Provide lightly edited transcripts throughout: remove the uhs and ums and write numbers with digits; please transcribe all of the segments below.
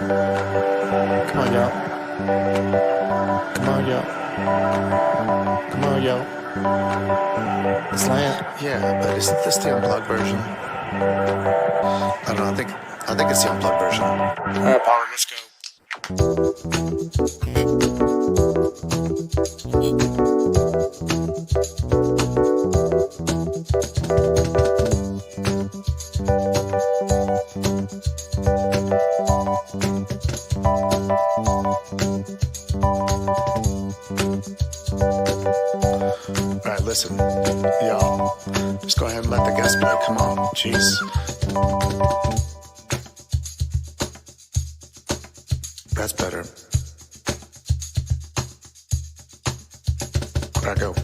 Come on, y'all. Come on, y'all. Come on, y'all. Slam. Yeah, but isn't this the unplugged version? I don't know. I think it's the unplugged version. All right, Paulie, let's go. All right, listen, y'all. Just go ahead and let the guest play. Come on, jeez. That's better. Where'd I go?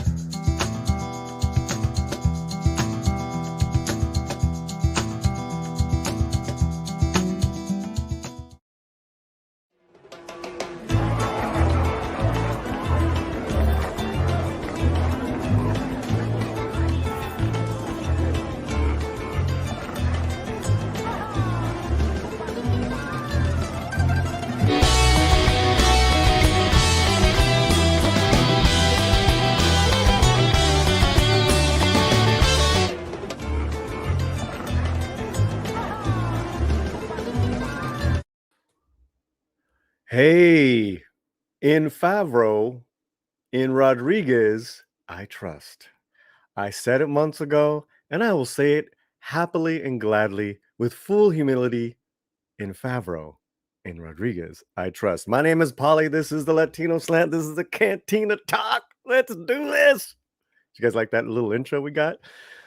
Hey, in Favreau, in Rodriguez, I trust. I said it months ago, and I will say it happily and gladly with full humility. In Favreau, in Rodriguez, I trust. My name is Paulie. This is the Latino Slant. This is the Cantina Talk. Let's do this. You guys like that little intro we got?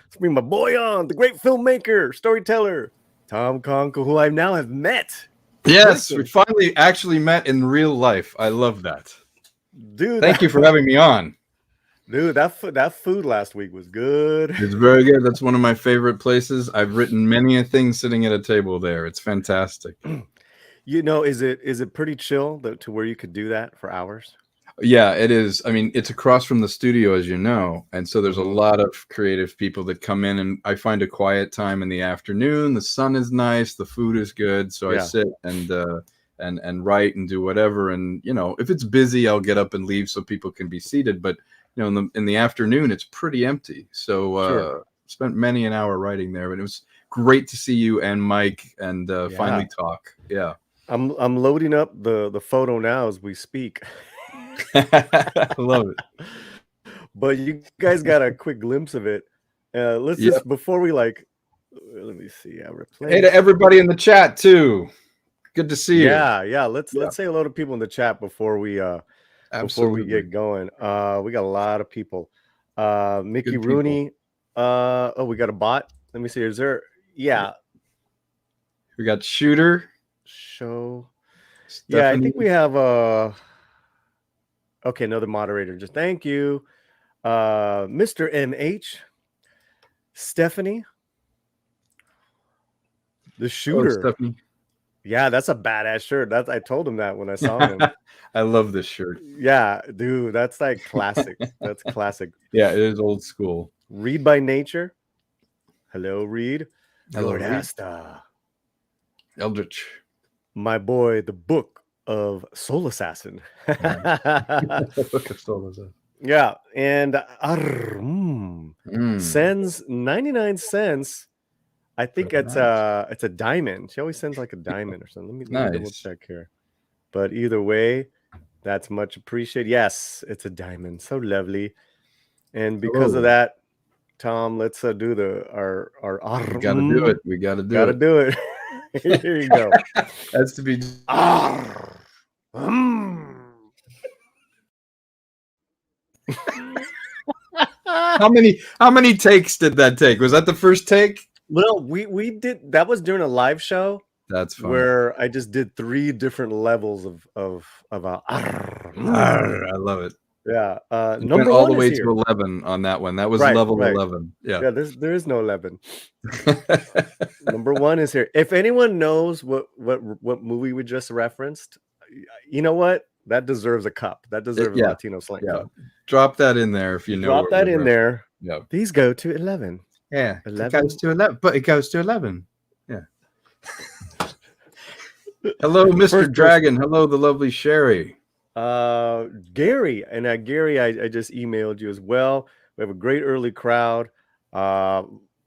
Let's bring my boy on, the great filmmaker, storyteller, Tom Konkle, who I now have met. Yes, we finally actually met in real life. I love that. Dude, thank you for having me on. Dude, that food last week was good. It's very good. That's one of my favorite places. I've written many a thing sitting at a table there. It's fantastic. You know, is it pretty chill to where you could do that for hours? Yeah, it is. I mean, it's across from the studio, as you know, and so there's a lot of creative people that come in, and I find a quiet time in the afternoon. The sun is nice, the food is good, so I sit and write and do whatever. And you know, if it's busy, I'll get up and leave so people can be seated. But you know, in the afternoon, it's pretty empty. So spent many an hour writing there, but it was great to see you and Mike and finally talk. Yeah, I'm loading up the photo now as we speak. I love it. But you guys got a quick glimpse of it. Let's just before we let me see. Hey to everybody in the chat too. Good to see you. Yeah. Let's say hello to people in the chat before we get going. We got a lot of people. Mickey Rooney. Oh, we got a bot. Let me see. Is there? Yeah. We got Shooter. Show. Stephanie. Yeah, I think we have okay, another moderator. Just thank you. Mr. MH. Stephanie. The Shooter. Oh, Stephanie. Yeah, that's a badass shirt. I told him that when I saw him. I love this shirt. Yeah, dude, that's like classic. That's classic. Yeah, it is old school. Read by Nature. Hello, Reed. Hello, Lord Reed. Asta. Eldritch. My boy, the Book of Soul Assassin. Book of Soul Assassin. Yeah, and sends 99 cents. I think it's a diamond. She always sends like a diamond or something. Let me double check here. But either way, that's much appreciated. Yes, it's a diamond. So lovely. And because of that, Tom, let's do our We gotta do it. We gotta do it. Here you go. That's to be. How many takes did that take? Was that the first take? Well, we did that was during a live show. That's fun. Where I just did 3 different levels of I love it. Yeah. Number all the way to 11 on that one. That was level 11. Yeah. There is no 11. Number 1 is here. If anyone knows what movie we just referenced, you know what? That deserves a cup. That deserves a Latino Slant cup. Drop that in there if you know. Drop that in there. Yeah. These go to 11. Yeah. 11. It goes to 11, but it goes to 11. Yeah. Hello, Mr. First Dragon. Hello, the lovely Sherry. Gary, and Gary, I just emailed you as well. We have a great early crowd.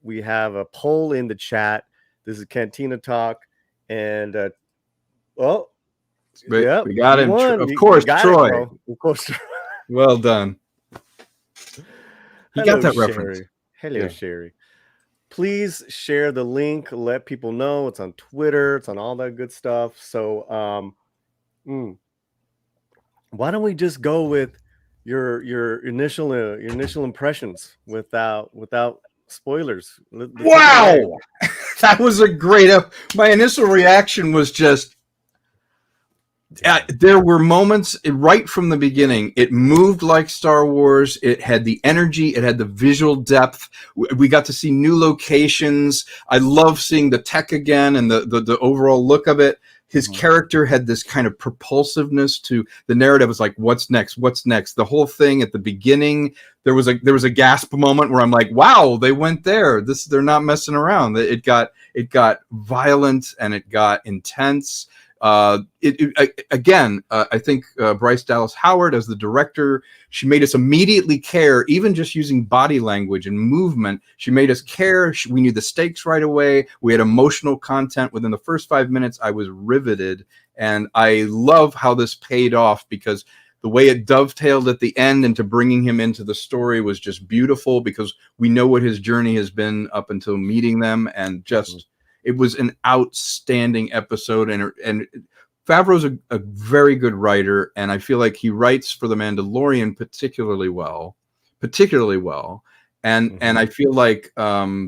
We have a poll in the chat. This is Cantina Talk, and well, yep, We got you him. won. Of You course, got Troy. it, bro. Of course. Well done. He Hello, got that Sherry. reference. Hello, Yeah. Sherry. Please share the link. Let people know. It's on Twitter. It's on all that good stuff. So, why don't we just go with your initial impressions without spoilers? Let's take it away. Wow, that was a great. My initial reaction was just. There were moments right from the beginning. It moved like Star Wars. It had the energy. It had the visual depth. We got to see new locations. I love seeing the tech again and the overall look of it. His character had this kind of propulsiveness to the narrative. It was like, what's next? What's next? The whole thing at the beginning, there was a gasp moment where I'm like, wow, they went there. They're not messing around. It got violent and it got intense. I think Bryce Dallas Howard as the director, she made us immediately care, even just using body language and movement. She made us care. We knew the stakes right away. We had emotional content within the first 5 minutes. I was riveted, and I love how this paid off because the way it dovetailed at the end into bringing him into the story was just beautiful because we know what his journey has been up until meeting them, and just it was an outstanding episode. And Favreau's a very good writer, and I feel like he writes for The Mandalorian particularly well. And I feel like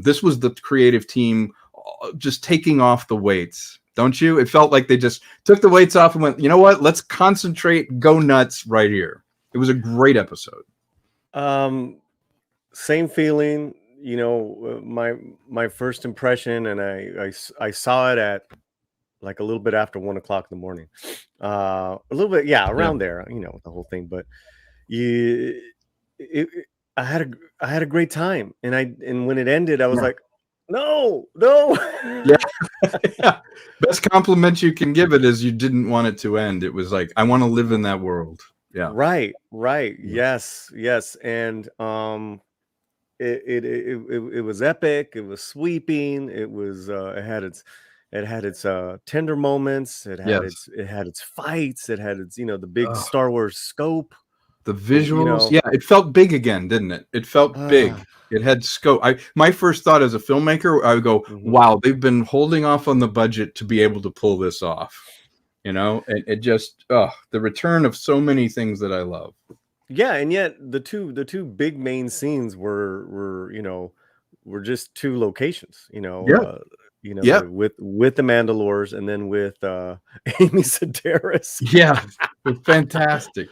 this was the creative team just taking off the weights. Don't you? It felt like they just took the weights off and went, you know what? Let's concentrate, go nuts right here. It was a great episode. Same feeling. You know, my first impression, and I saw it at like a little bit after 1 o'clock in the morning. A little bit, around there. You know, the whole thing. But I had a great time, and when it ended, I was like, no. Yeah. Best compliment you can give it is you didn't want it to end. It was like, I want to live in that world. Yeah. Right. Yes. And it was epic. It was sweeping. It was it had its tender moments. It had its fights. It had its the big Star Wars scope. The visuals, it felt big again, didn't it? It felt big. It had scope. My first thought as a filmmaker, I would go, wow, they've been holding off on the budget to be able to pull this off. You know, it just the return of so many things that I love. Yeah, and yet the two big main scenes were just two locations. With the Mandalores and then with Amy Sedaris. Yeah, fantastic.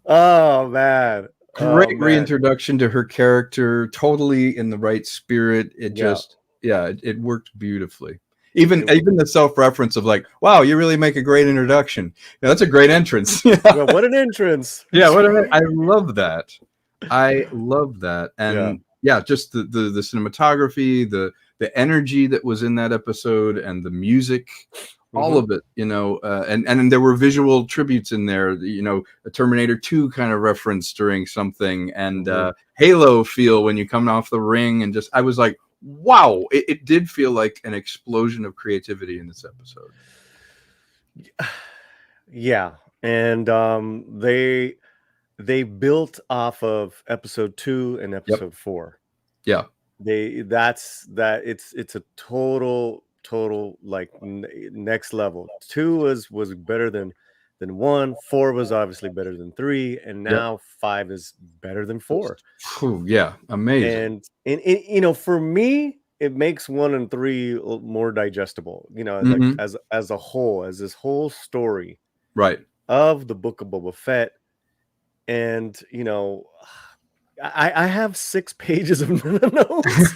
Oh man. Great reintroduction to her character, totally in the right spirit. It just it worked beautifully. Even the self-reference of like, wow, you really make a great introduction. Yeah, that's a great entrance. Well, what an entrance. Yeah, I love that. And just the cinematography, the energy that was in that episode, and the music, all of it, and there were visual tributes in there, a Terminator 2 kind of reference during something, and Halo feel when you come off the ring, and just I was like, wow, it did feel like an explosion of creativity in this episode. Yeah, and they built off of episode 2 and episode 4. Yeah, it's a total like next level. 2 was better than 1. 4 was obviously better than 3, and now 5 is better than 4. Yeah, amazing. And for me, it makes 1 and 3 more digestible. Like as a whole, as this whole story, right, of the Book of Boba Fett, and I have 6 pages of notes.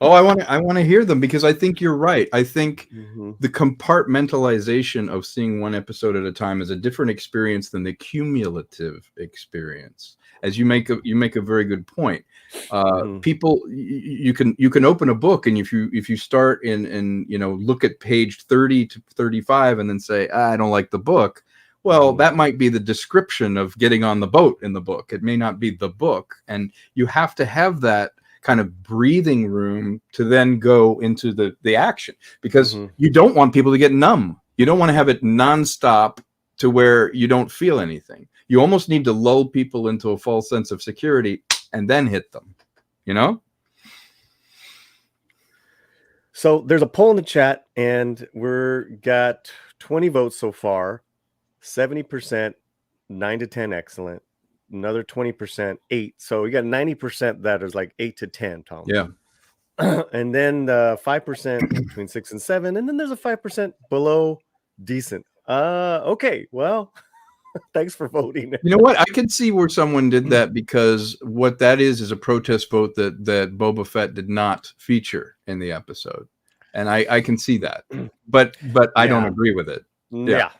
Oh, I want to hear them, because I think you're right. I think Mhm. the compartmentalization of seeing one episode at a time is a different experience than the cumulative experience. As you make a very good point. Mhm. People, you can open a book, and if you start and look at page 30 to 35 and then say, I don't like the book. Well, Mhm. that might be the description of getting on the boat in the book. It may not be the book, and you have to have that kind of breathing room to then go into the action, because Mhm. you don't want people to get numb. You don't want to have it nonstop to where you don't feel anything. You almost need to lull people into a false sense of security and then hit them, you know? So there's a poll in the chat, and we're got 20 votes so far. 70%, 9 to 10, excellent. Another 20%, 8. So we got 90% that is like 8 to 10, Tom. Yeah. And then 5% between 6 and 7, and then there's a 5% below decent. Okay, well, thanks for voting. You know what? I could see where someone did that, because what that is a protest vote that Boba Fett did not feature in the episode, and I can see that, but I don't Yeah. agree with it. Yeah.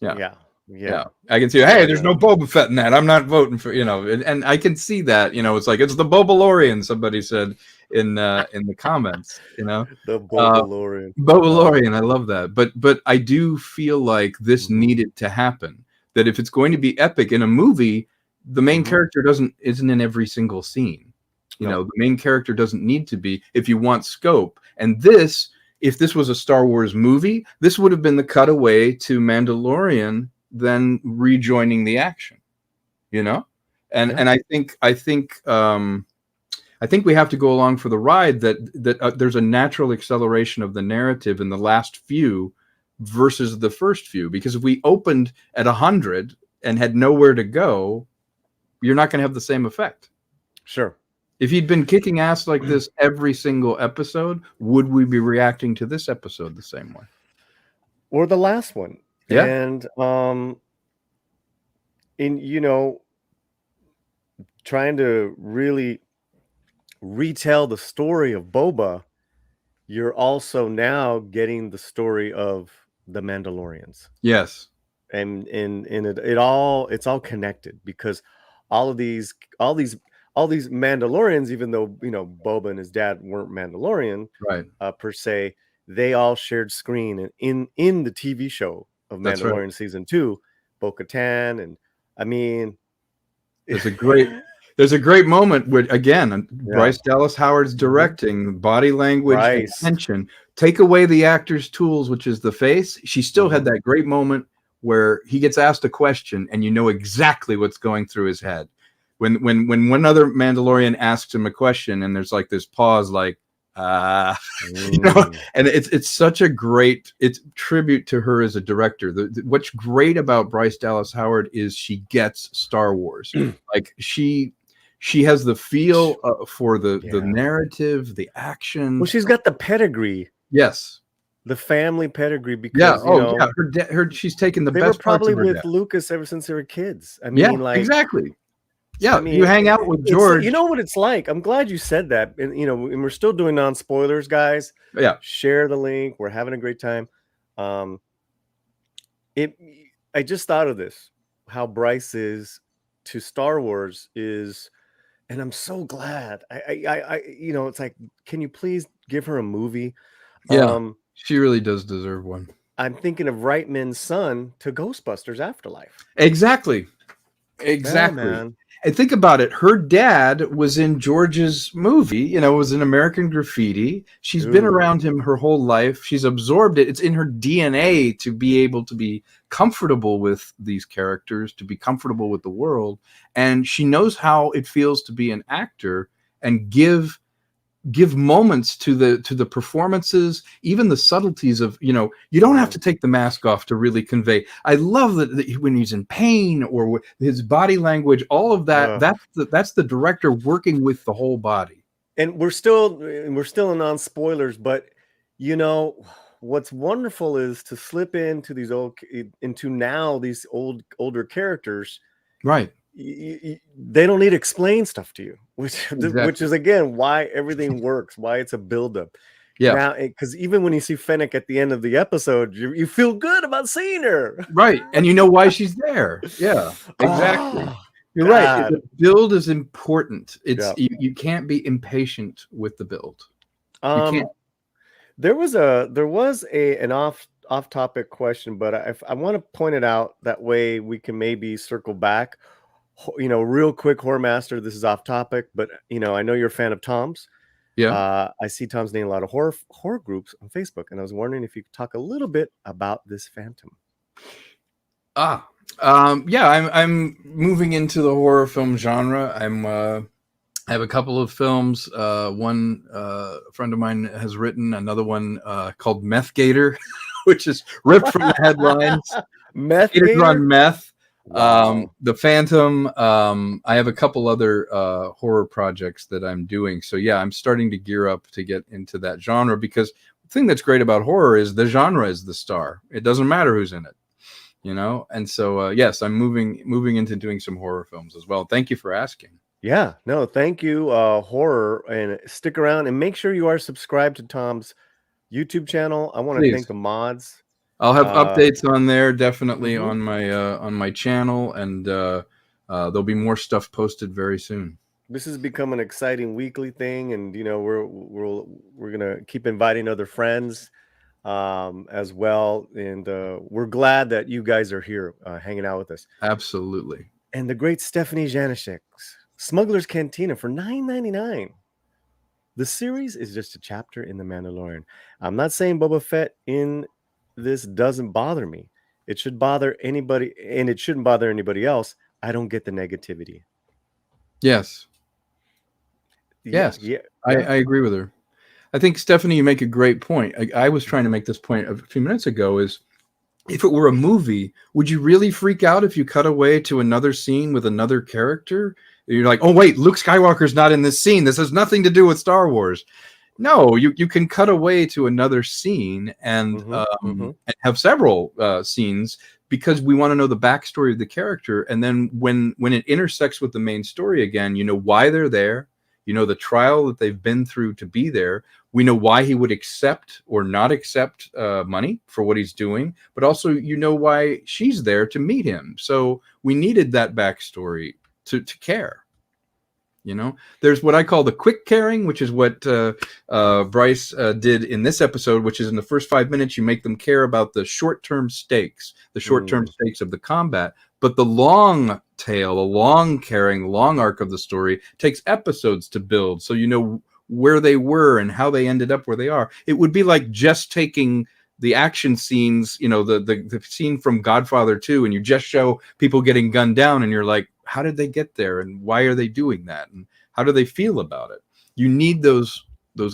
Yeah. Yeah. Yeah, I can see. Hey, there's no Boba Fett in that. I'm not voting for, and I can see that. It's like, it's the Bobalorian. Somebody said in the comments. The Bobalorian. Bobalorian. I love that. But I do feel like this Mhm. needed to happen. That if it's going to be epic in a movie, the main Mhm. character isn't in every single scene. No. The main character doesn't need to be if you want scope. And this, if this was a Star Wars movie, this would have been the cutaway to Mandalorian, then rejoining the action, and Yeah. I think we have to go along for the ride, that there's a natural acceleration of the narrative in the last few versus the first few, because if we opened at 100 and had nowhere to go, you're not going to have the same effect. Sure. If you'd been kicking ass like this every single episode, would we be reacting to this episode the same way? Or the last one. Yeah. And trying to really retell the story of Boba, you're also now getting the story of the Mandalorians. Yes. And it's all connected, because all these Mandalorians, even though Boba and his dad weren't Mandalorian, Right. Per se, they all shared screen in the TV show of That's Mandalorian right. season 2, Bo-Katan, and I mean, There's a great moment where, again, Bryce Dallas Howard's directing, body language and tension. Take away the actor's tools, which is the face. She still had that great moment where he gets asked a question and you know exactly what's going through his head. When one other Mandalorian asks him a question and there's like this pause, like, and it's such a great tribute to her as a director. What's great about Bryce Dallas Howard is she gets Star Wars. Like she has the feel for the narrative, the action. Well, she's got the pedigree. Yes. The family pedigree, because her she's taken the they best were probably parts of her with dad. Lucas ever since they were kids. I mean, exactly. Yeah, I mean, you hang out with George. You know what it's like. I'm glad you said that. And and we're still doing non-spoilers, guys. Yeah. Share the link. We're having a great time. I just thought of this, how Bryce is to Star Wars is, and I'm so glad. I it's like, can you please give her a movie? Yeah. She really does deserve one. I'm thinking of Reitman's son to Ghostbusters Afterlife. Exactly. Yeah, man. And think about it. Her dad was in George's movie, was in American Graffiti. She's been around him her whole life. She's absorbed it. It's in her DNA to be able to be comfortable with these characters, to be comfortable with the world. And she knows how it feels to be an actor and give moments to the performances, even the subtleties of, you don't have to take the mask off to really convey. I love that when he's in pain or his body language, all of that, that's the director working with the whole body. And we're still in non-spoilers, but what's wonderful is to slip into these older characters. Right. they don't need to explain stuff to you, which Exactly. is again why everything works, why it's a buildup. Yeah. Now, because even when you see Fennec at the end of the episode, you feel good about seeing her. Right. And you know why she's there. Yeah, exactly. Oh, You're right. God. The build is important. It's Yeah. you can't be impatient with the build. You can't. There was an off topic question, but I want to point it out that way we can maybe circle back. Real quick, Horror Master. This is off topic, but I know you're a fan of Tom's. Yeah. I see Tom's name in a lot of horror groups on Facebook, and I was wondering if you could talk a little bit about this Phantom. Yeah, I'm moving into the horror film genre. I have a couple of films. One a friend of mine has written, another one called Meth Gator, which is ripped from the headlines. Meth Gators Gator? on meth. Wow. The Phantom. I have a couple other horror projects that I'm doing. So yeah, I'm starting to gear up to get into that genre, because the thing that's great about horror is the genre is the star. It doesn't matter who's in it, And so yes, I'm moving into doing some horror films as well. Thank you for asking. Yeah, no, thank you, horror, and stick around and make sure you are subscribed to Tom's YouTube channel. I want to thank the mods. I'll have updates on there, definitely on my channel, and there'll be more stuff posted very soon. This has become an exciting weekly thing, and we're gonna keep inviting other friends as well, and we're glad that you guys are here hanging out with us. Absolutely. And the great Stephanie Janishek's Smuggler's Cantina for $9.99. The series is just a chapter in The Mandalorian. I'm not saying Boba Fett in this doesn't bother me. It should bother anybody, and it shouldn't bother anybody else. I don't get the negativity. Yes. I agree with her. I think, Stephanie, you make a great point. I was trying to make this point a few minutes ago, is if it were a movie, would you really freak out if you cut away to another scene with another character? You're like, oh, wait, Luke Skywalker's not in this scene. This has nothing to do with Star Wars. No, you can cut away to another scene and have several scenes, because we want to know the backstory of the character. And then when it intersects with the main story again, you know why they're there. You know the trial that they've been through to be there. We know why he would accept or not accept money for what he's doing, but also why she's there to meet him. So we needed that backstory to care. There's what I call the quick caring, which is what Bryce did in this episode, which is in the first 5 minutes, you make them care about the short-term stakes, stakes of the combat. But the long tail, the long caring, long arc of the story takes episodes to build. So where they were and how they ended up where they are. It would be like just taking the action scenes, the scene from Godfather 2, and you just show people getting gunned down, and you're like, how did they get there, and why are they doing that, and how do they feel about it? You need those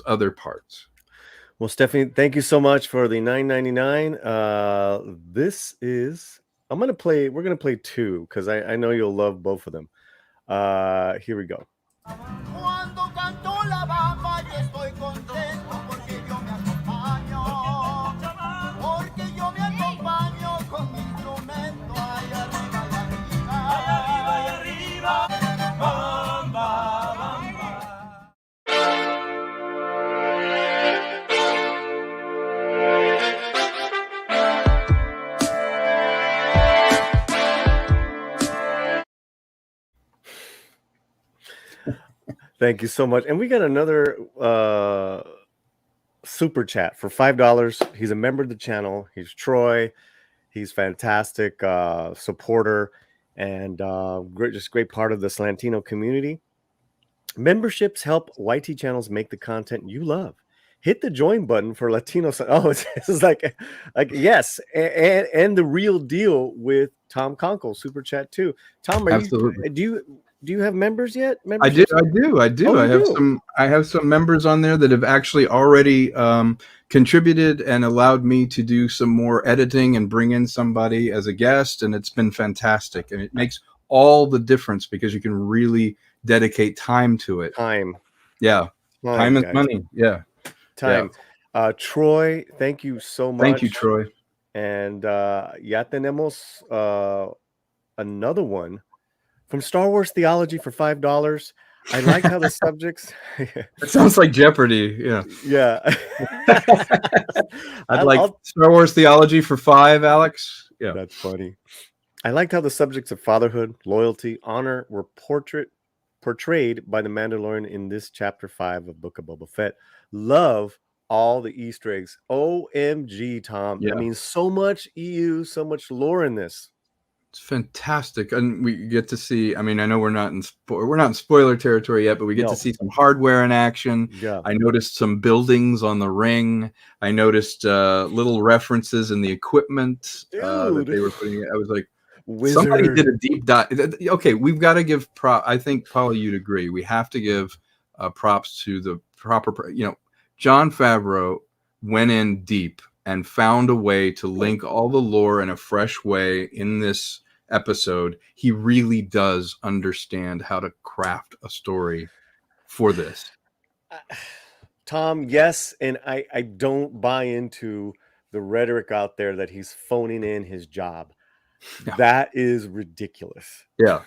other parts. Well, Stephanie, thank you so much for the $9.99. This is we're gonna play two, because I know you'll love both of them. Here we go. Thank you so much. And we got another super chat for $5. He's a member of the channel. He's Troy. He's fantastic supporter, and great part of the Slantino community. Memberships help YT channels make the content you love. Hit the join button for Latino. Oh, this is like yes, and the real deal with Tom Konkle super chat too. Tom, do you have members yet? I do. Oh, I have some members on there that have actually already contributed and allowed me to do some more editing and bring in somebody as a guest, and it's been fantastic. And it makes all the difference, because you can really dedicate time to it. Time is money. Yeah. Time. Yeah. Troy, thank you so much. Thank you, Troy. And ya tenemos another one from Star Wars Theology for $5. I liked how the subjects. It sounds like Jeopardy. Yeah. Yeah. I'd like Star Wars Theology for $5, Alex. Yeah. That's funny. I liked how the subjects of fatherhood, loyalty, honor were portrayed by the Mandalorian in this chapter 5 of Book of Boba Fett. Love all the Easter eggs. OMG, Tom. Yeah. I mean, so much EU, so much lore in this. It's fantastic, and we get to see. I mean, I know we're not in spoiler territory yet, but we get to see some hardware in action. Yeah. I noticed some buildings on the ring. I noticed little references in the equipment that they were putting. I was like, somebody did a deep dive. Okay, we've got to give I think, Paulie, you'd agree. We have to give props to the proper. Jon Favreau went in deep and found a way to link all the lore in a fresh way in this episode. He really does understand how to craft a story for this. Tom, yes, and I don't buy into the rhetoric out there that he's phoning in his job. Yeah. That is ridiculous. Yeah.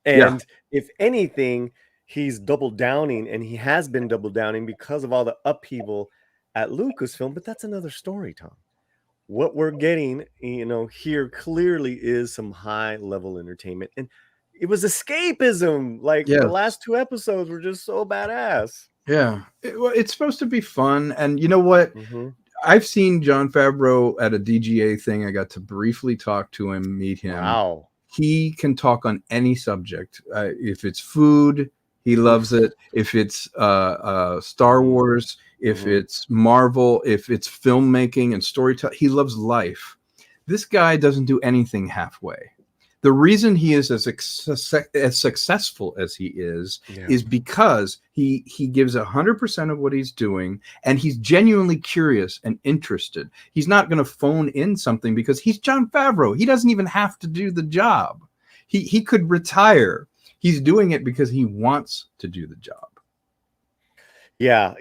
And if anything, he's double downing, and he has been double downing because of all the upheaval at Lucasfilm, but that's another story, Tom. What we're getting, here clearly is some high level entertainment, and it was escapism. Like the last 2 episodes were just so badass. Yeah, it's supposed to be fun, and you know what? I've seen Jon Favreau at a DGA thing. I got to briefly talk to him, meet him. Wow, he can talk on any subject. If it's food, he loves it. If it's Star Wars. If it's Marvel, if it's filmmaking and storytelling, he loves life. This guy doesn't do anything halfway. The reason he is as successful as he is because he gives 100% of what he's doing, and he's genuinely curious and interested. He's not going to phone in something because he's Jon Favreau. He doesn't even have to do the job. He could retire. He's doing it because he wants to do the job. Yeah.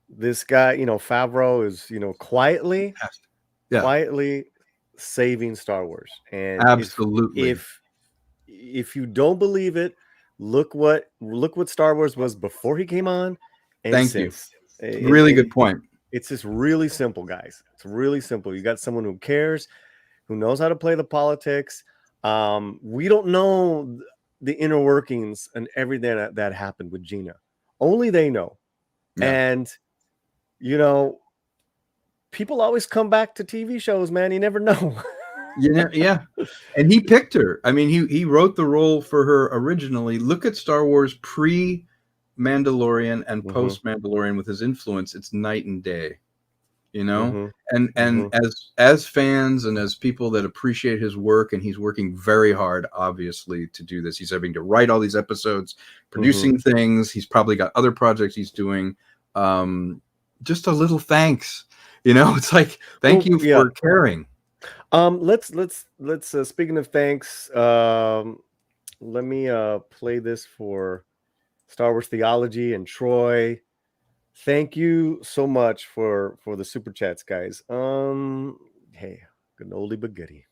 This guy, Favreau is, quietly saving Star Wars. And absolutely, if you don't believe it, look what Star Wars was before he came on. And Thank you. Really good point. It's just really simple, guys. It's really simple. You got someone who cares, who knows how to play the politics. We don't know the inner workings and everything that happened with Gina. Only they know. Yeah. And, people always come back to TV shows, man. You never know. Yeah. And he picked her. I mean, he wrote the role for her originally. Look at Star Wars pre-Mandalorian and post-Mandalorian with his influence. It's night and day. And as fans and as people that appreciate his work, and he's working very hard, obviously, to do this. He's having to write all these episodes, producing things. He's probably got other projects he's doing. Just a little thanks. It's like, thank you for caring. Let's speaking of thanks, let me play this for Star Wars Theology and Troy. Thank you so much for the super chats, guys. Hey, good oldie but goodie.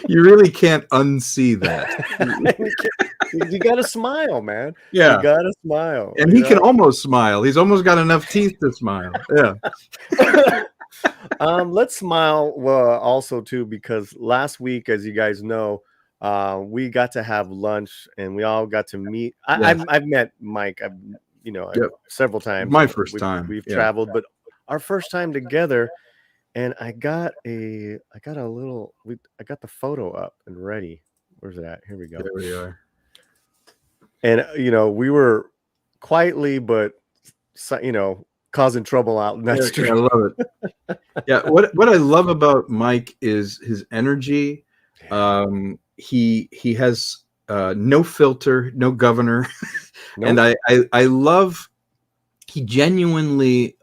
You really can't unsee that. You gotta smile, man. Yeah, you gotta smile. And he can almost smile. He's almost got enough teeth to smile. Yeah. Let's smile also too, because last week, as you guys know, we got to have lunch and we all got to meet. I've met Mike, several times. My first time. We've traveled, but our first time together. And I got the photo up and ready. Where's it at? Here we go. There we are. And we were quietly, but causing trouble out in that street. I love it. Yeah, what I love about Mike is his energy. He has no filter, no governor. Nope. And I love, he genuinely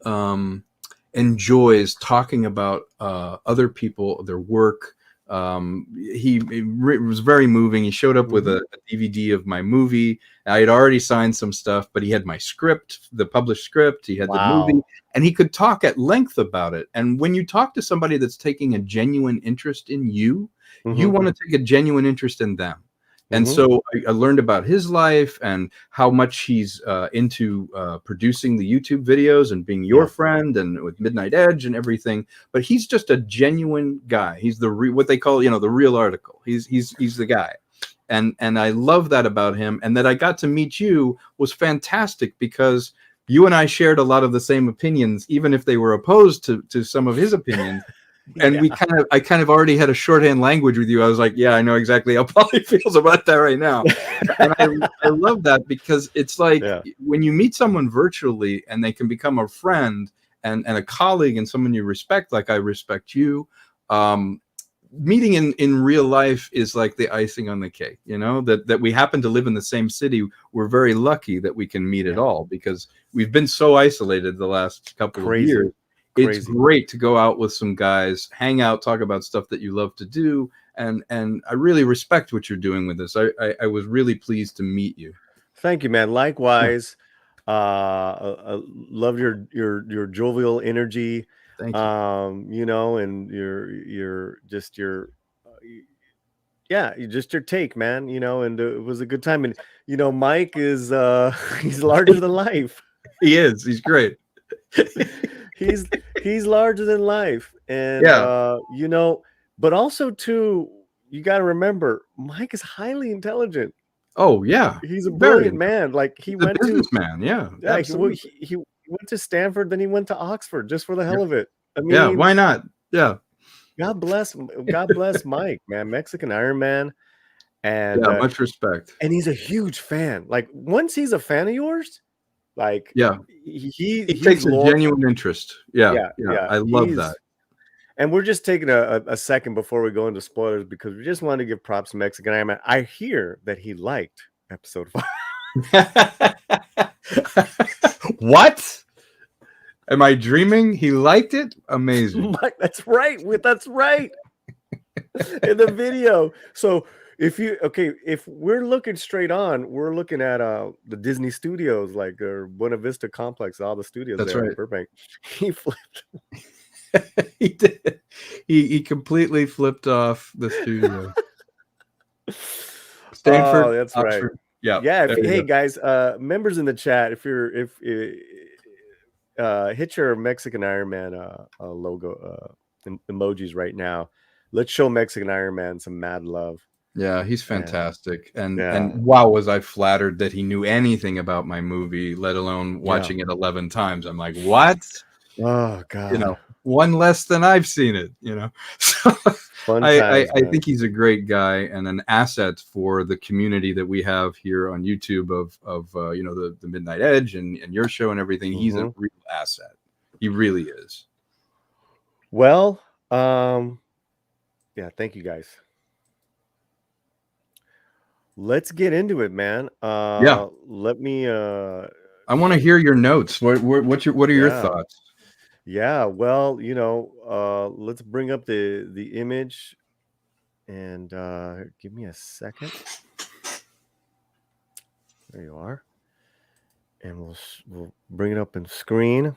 enjoys talking about other people, their work, was very moving. He showed up with a DVD of my movie. I had already signed some stuff, but he had my script, the published script. He had the movie, and he could talk at length about it. And when you talk to somebody that's taking a genuine interest in you, you want to take a genuine interest in them. And so I learned about his life and how much he's into producing the YouTube videos and being your friend and with Midnight Edge and everything. But he's just a genuine guy. He's the what they call, the real article. He's the guy. And I love that about him. And that I got to meet you was fantastic because you and I shared a lot of the same opinions, even if they were opposed to some of his opinions. And I kind of already had a shorthand language with you. I was like, yeah, I know exactly how Paulie feels about that right now. And I love that because it's like when you meet someone virtually and they can become a friend and a colleague and someone you respect, like I respect you, meeting in real life is like the icing on the cake, that we happen to live in the same city. We're very lucky that we can meet at all because we've been so isolated the last couple of years. It's great to go out with some guys, hang out, talk about stuff that you love to do. And I really respect what you're doing with this. I was really pleased to meet you. Thank you, man. Likewise. Love your jovial energy. Thank you. And your take, man, and it was a good time. And, Mike is, he's larger than life. He is. He's great. He's larger than life. And, but also too, you got to remember, Mike is highly intelligent. Oh yeah. He's a brilliant man. Like he went to man. Yeah. He went to Stanford, then he went to Oxford just for the hell of it. I mean, yeah, why not? Yeah. God bless Mike, man. Mexican Iron Man. And much respect. And he's a huge fan. Like once he's a fan of yours, like he takes a genuine interest. Yeah. I love that. And we're just taking a second before we go into spoilers because we just wanted to give props to Mexican Iron Man. I hear that he liked episode 5. What? Am I dreaming? He liked it? Amazing. That's right. That's right. In the video. So if we're looking straight on, we're looking at the Disney studios, like Buena Vista complex, all the studios. That's there right. In Burbank. He flipped. He did. He completely flipped off the studio. Stanford. Oh, that's Oxford. right. Yeah. Hey guys, members in the chat, if hit your Mexican Iron Man logo emojis right now. Let's show Mexican Iron Man some mad love. Yeah, he's fantastic. And wow, was I flattered that he knew anything about my movie, let alone watching it 11 times. I'm like, what? Oh God. One less than I've seen it, So I think he's a great guy and an asset for the community that we have here on YouTube of the Midnight Edge and your show and everything. He's a real asset. He really is. Well, thank you guys. Let's get into it, man. Let me I want to hear your notes. What are your thoughts? Yeah, well, let's bring up the image and give me a second. There you are. And we'll bring it up in screen.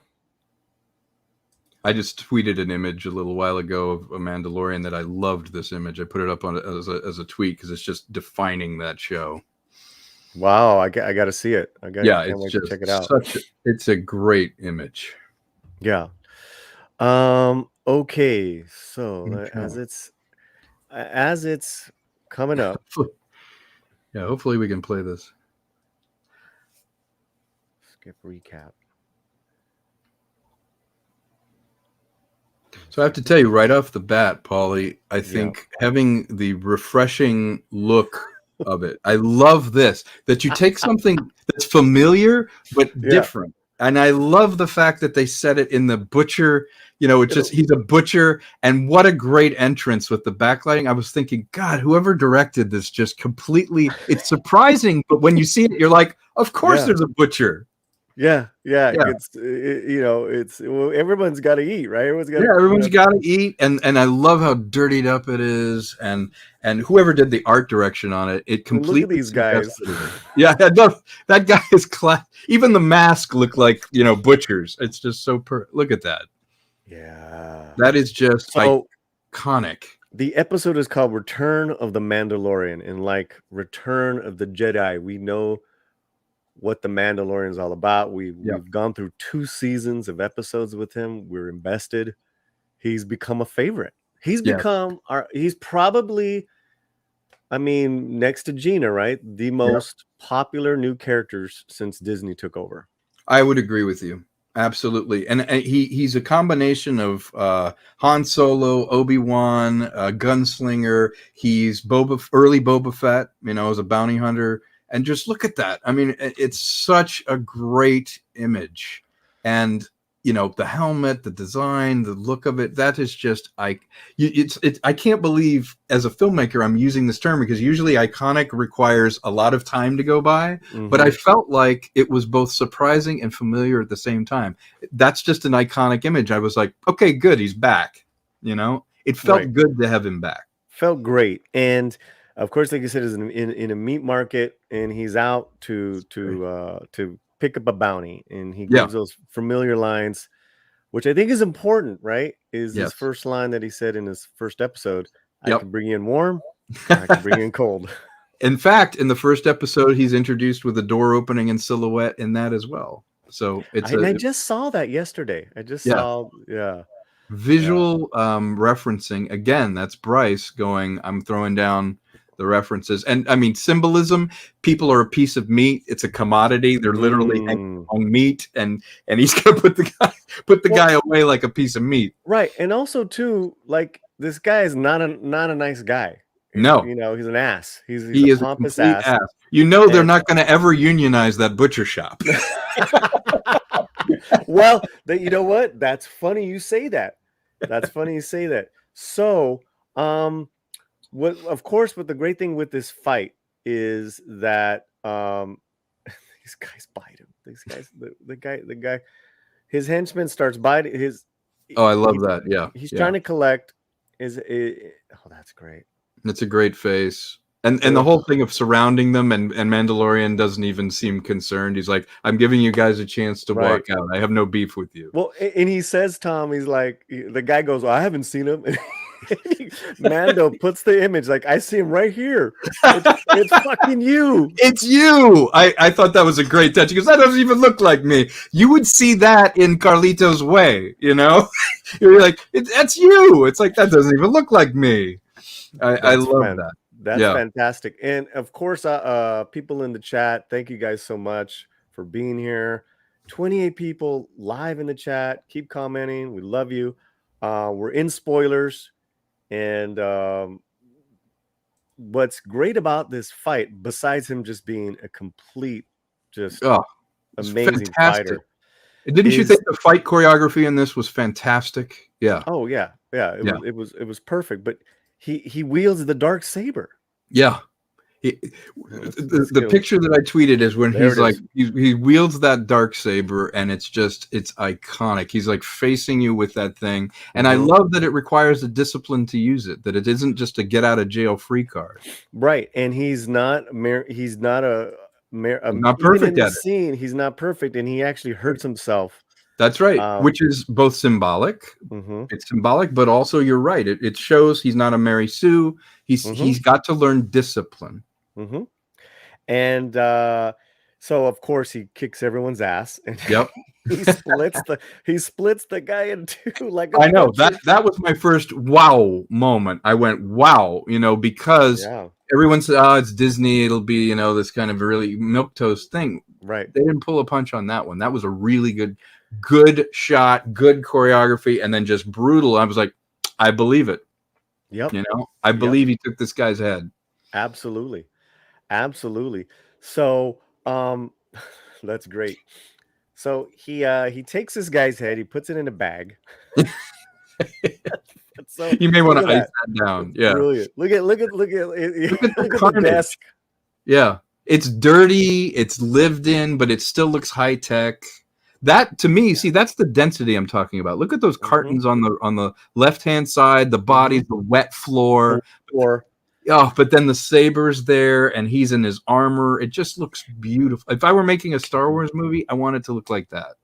I just tweeted an image a little while ago of a Mandalorian that I loved this image. I put it up on as a tweet because it's just defining that show. Wow, I got to see it. Can't wait to check it out. It's a great image. Yeah. Okay, so as it's coming up. Yeah, hopefully we can play this. Skip recap. So I have to tell you right off the bat, Paulie, I think having the refreshing look of it. I love this, that you take something that's familiar but different. And I love the fact that they set it in the butcher, it's just, he's a butcher. And what a great entrance with the backlighting. I was thinking, God, whoever directed this just completely, it's surprising. But when you see it, you're like, of course there's a butcher. Yeah. Yeah. It's it's everyone's got to eat, right? Everyone's got. Yeah, everyone's got to eat, and I love how dirtied up it is, and whoever did the art direction on it, it I mean, look at completely these guys. suggested it. Yeah, that guy is class. Even the mask look like butchers. It's just so look at that. Yeah, That is just so iconic. the episode is called "Return of the Mandalorian," and like Return of the Jedi, we know what the Mandalorian is all about. We've gone through 2 seasons of episodes with him. We're invested. He's become a favorite. He's become he's probably, I mean, next to Gina, right? The most popular new characters since Disney took over. I would agree with you. Absolutely. And he's a combination of Han Solo, Obi-Wan, gunslinger. He's early Boba Fett, as a bounty hunter. And just look at that. I mean, it's such a great image. And, the helmet, the design, the look of it, that is just, I can't believe as a filmmaker I'm using this term, because usually iconic requires a lot of time to go by. But I felt like it was both surprising and familiar at the same time. That's just an iconic image. I was like, okay, good, he's back. It felt good to have him back. Felt great. And of course, like you said, is in a meat market, and he's out to pick up a bounty, and he gives those familiar lines, which I think is important, right? Is his first line that he said in his first episode: "I can bring you in warm, I can bring you in cold." In fact, in the first episode, he's introduced with a door opening and silhouette in that as well. So I just saw that yesterday. I just saw, visual referencing. Again, that's Bryce going, I'm throwing down the references. And I mean, symbolism, people are a piece of meat. It's a commodity. They're literally hanging on meat, and he's gonna put the guy away like a piece of meat. Right. And also too, like, this guy is not a nice guy. No. He's an ass. He is a pompous ass. They're not going to ever unionize that butcher shop. Well, you know what? That's funny you say that. So, of course, what the great thing with this fight is that these guys bite him. These guys, the guy, his henchman starts biting his. Oh, I love that. Yeah, he's trying to collect. Oh, that's great. It's a great face. And the whole thing of surrounding them, and Mandalorian doesn't even seem concerned. He's like, I'm giving you guys a chance to walk out. I have no beef with you. Well, and he says, Tom, he's like, the guy goes, well, I haven't seen him. Mando puts the image, like, I see him right here. It's fucking you. It's you. I thought that was a great touch, because that doesn't even look like me. You would see that in Carlito's Way, You're like, that's you. It's like, that doesn't even look like me. I love that. That's fantastic. And of course, people in the chat, thank you guys so much for being here. 28 people live in the chat. Keep commenting. We love you. We're in spoilers. And what's great about this fight, besides him just being a complete, amazing fighter. Didn't you think the fight choreography in this was fantastic? Yeah. Oh, yeah. It was perfect. But he wields the dark saber. Yeah. The picture that I tweeted is when he's like, he wields that dark saber, and it's iconic. He's like facing you with that thing. And I love that it requires a discipline to use it, that it isn't just a get out of jail free card. Right. And he's not perfect at it. Scene, he's not perfect, and he actually hurts himself. That's right, which is both symbolic. It's symbolic, but also you're right. It shows he's not a Mary Sue. He's got to learn discipline. And so of course he kicks everyone's ass. And he splits the guy in two. Like I know that was my first wow moment. I went wow, because everyone said, oh, it's Disney. It'll be this kind of really milquetoast thing. Right. They didn't pull a punch on that one. That was a really good shot, good choreography, and then just brutal. I was like, I believe it. Yep. I believe he took this guy's head. Absolutely. So that's great. So he takes this guy's head, he puts it in a bag. So you may want to ice that down. Yeah. Brilliant. Look at the desk. Yeah. It's dirty, it's lived in, but it still looks high tech. That to me, see, that's the density I'm talking about. Look at those cartons on the left hand side, the bodies, the wet floor. Or Oh, but then the saber's there, and he's in his armor. It just looks beautiful. If I were making a Star Wars movie, I want it to look like that.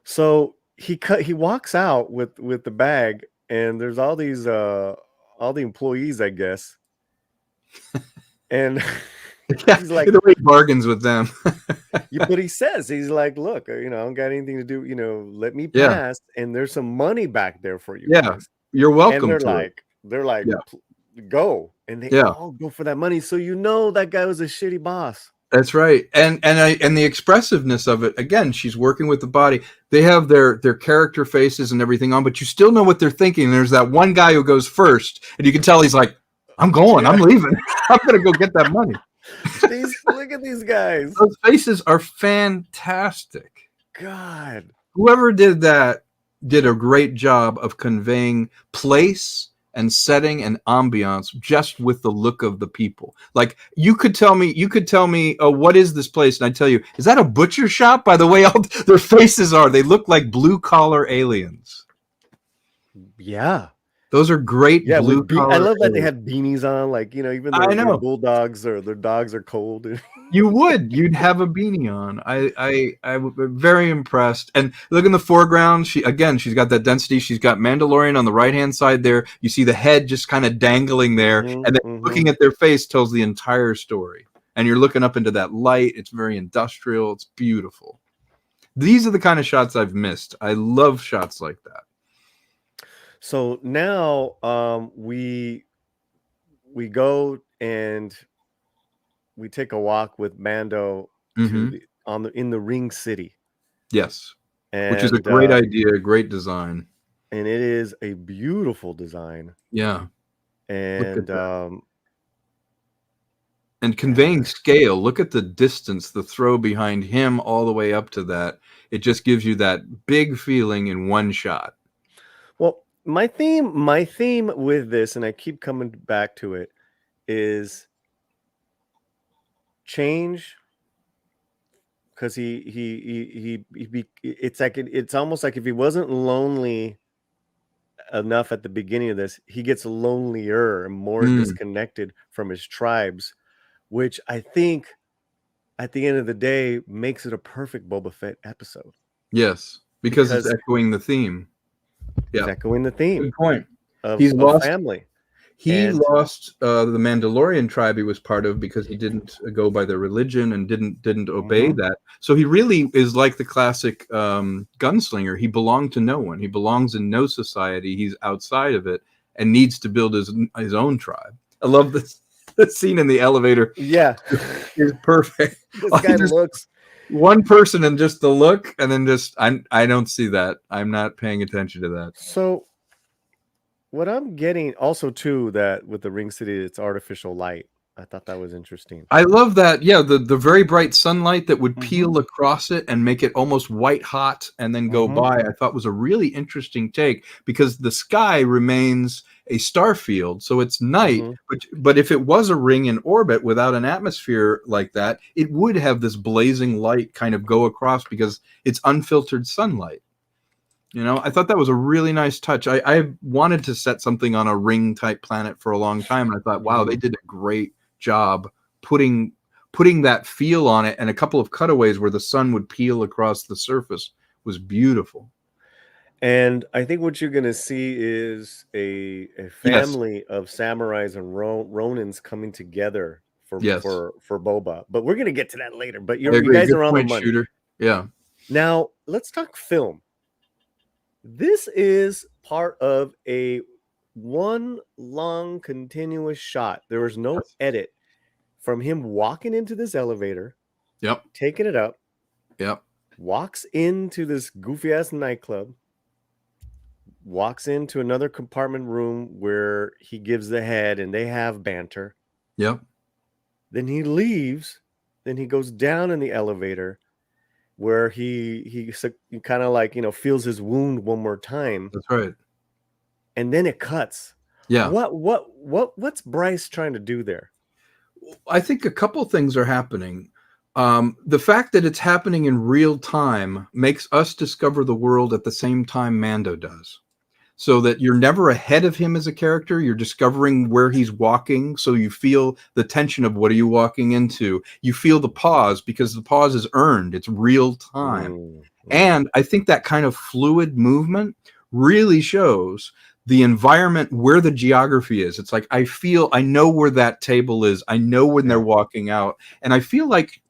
so he walks out with the bag, and there's all these all the employees, I guess, and Yeah, he's like, the way he bargains with them. but he says, he's like, look, I don't got anything to do, let me Yeah. pass, and there's some money back there for you Yeah, guys. you're welcome. And to they're like, Yeah. Go, and they all go for that money. So that guy was a shitty boss. That's right, and the expressiveness of it. Again, she's working with the body. They have their character faces and everything on, but you still know what they're thinking. There's that one guy who goes first, and you can tell he's like, "I'm going. I'm leaving. I'm gonna go get that money." Look at these guys. Those faces are fantastic. God, Whoever did that did a great job of conveying place and setting and ambiance just with the look of the people. Like you could tell me, oh, what is this place? And I tell you, is that a butcher shop? By the way, all their faces they look like blue collar aliens. Yeah. Those are great blue collar. I love that they had beanies on, like, even their bulldogs or their dogs are cold. You'd have a beanie on. I was very impressed. And look in the foreground, she's got that density. She's got Mandalorian on the right hand side there. You see the head just kind of dangling there, and then looking at their face tells the entire story. And you're looking up into that light. It's very industrial. It's beautiful. These are the kind of shots I've missed. I love shots like that. So now we go and we take a walk with Mando in the Ring City. Yes, which is a great idea, great design, and it is a beautiful design. Yeah, and conveying scale. Look at the distance, the throw behind him all the way up to that. It just gives you that big feeling in one shot. Well, my theme with this, and I keep coming back to it, is change. Because it's almost like if he wasn't lonely enough at the beginning of this, he gets lonelier and more disconnected from his tribes, which I think at the end of the day makes it a perfect Boba Fett episode. Yes, because it's echoing the theme. Yeah, it's echoing the theme. Good point. He's lost family. He lost the Mandalorian tribe he was part of because he didn't go by their religion and didn't obey that. So he really is like the classic gunslinger. He belonged to no one. He belongs in no society. He's outside of it and needs to build his own tribe. I love this scene in the elevator. Yeah, it's perfect. This guy looks one person and just the look, and then just I don't see that. I'm not paying attention to that. So what I'm getting also too, that with the Ring City, it's artificial light. I thought that was interesting. I love that. Yeah, the very bright sunlight that would peel across it and make it almost white hot and then go by, I thought was a really interesting take, because the sky remains a star field, so it's night. But if it was a ring in orbit without an atmosphere like that, it would have this blazing light kind of go across because it's unfiltered sunlight. I thought that was a really nice touch. I wanted to set something on a ring type planet for a long time, and I thought, wow, they did a great job putting that feel on it, and a couple of cutaways where the sun would peel across the surface was beautiful. And I think what you're going to see is a family of samurais and Ronins coming together for Boba. But we're going to get to that later. But you guys are on the money. Shooter. Yeah. Now let's talk film. This is part of one long continuous shot. There was no edit from him walking into this elevator. Yep. Taking it up. Yep. Walks into this goofy ass nightclub. Walks into another compartment room where he gives the head and they have banter. Yep. Then he leaves. Then he goes down in the elevator where he kind of like, feels his wound one more time. That's right. And then it cuts. Yeah. What's Bryce trying to do there? I think a couple things are happening. The fact that it's happening in real time makes us discover the world at the same time Mando does. So that you're never ahead of him as a character. You're discovering where he's walking. So you feel the tension of what are you walking into? You feel the pause because the pause is earned. It's real time. And I think that kind of fluid movement really shows the environment where the geography is. It's like, I know where that table is. I know when they're walking out. And I feel like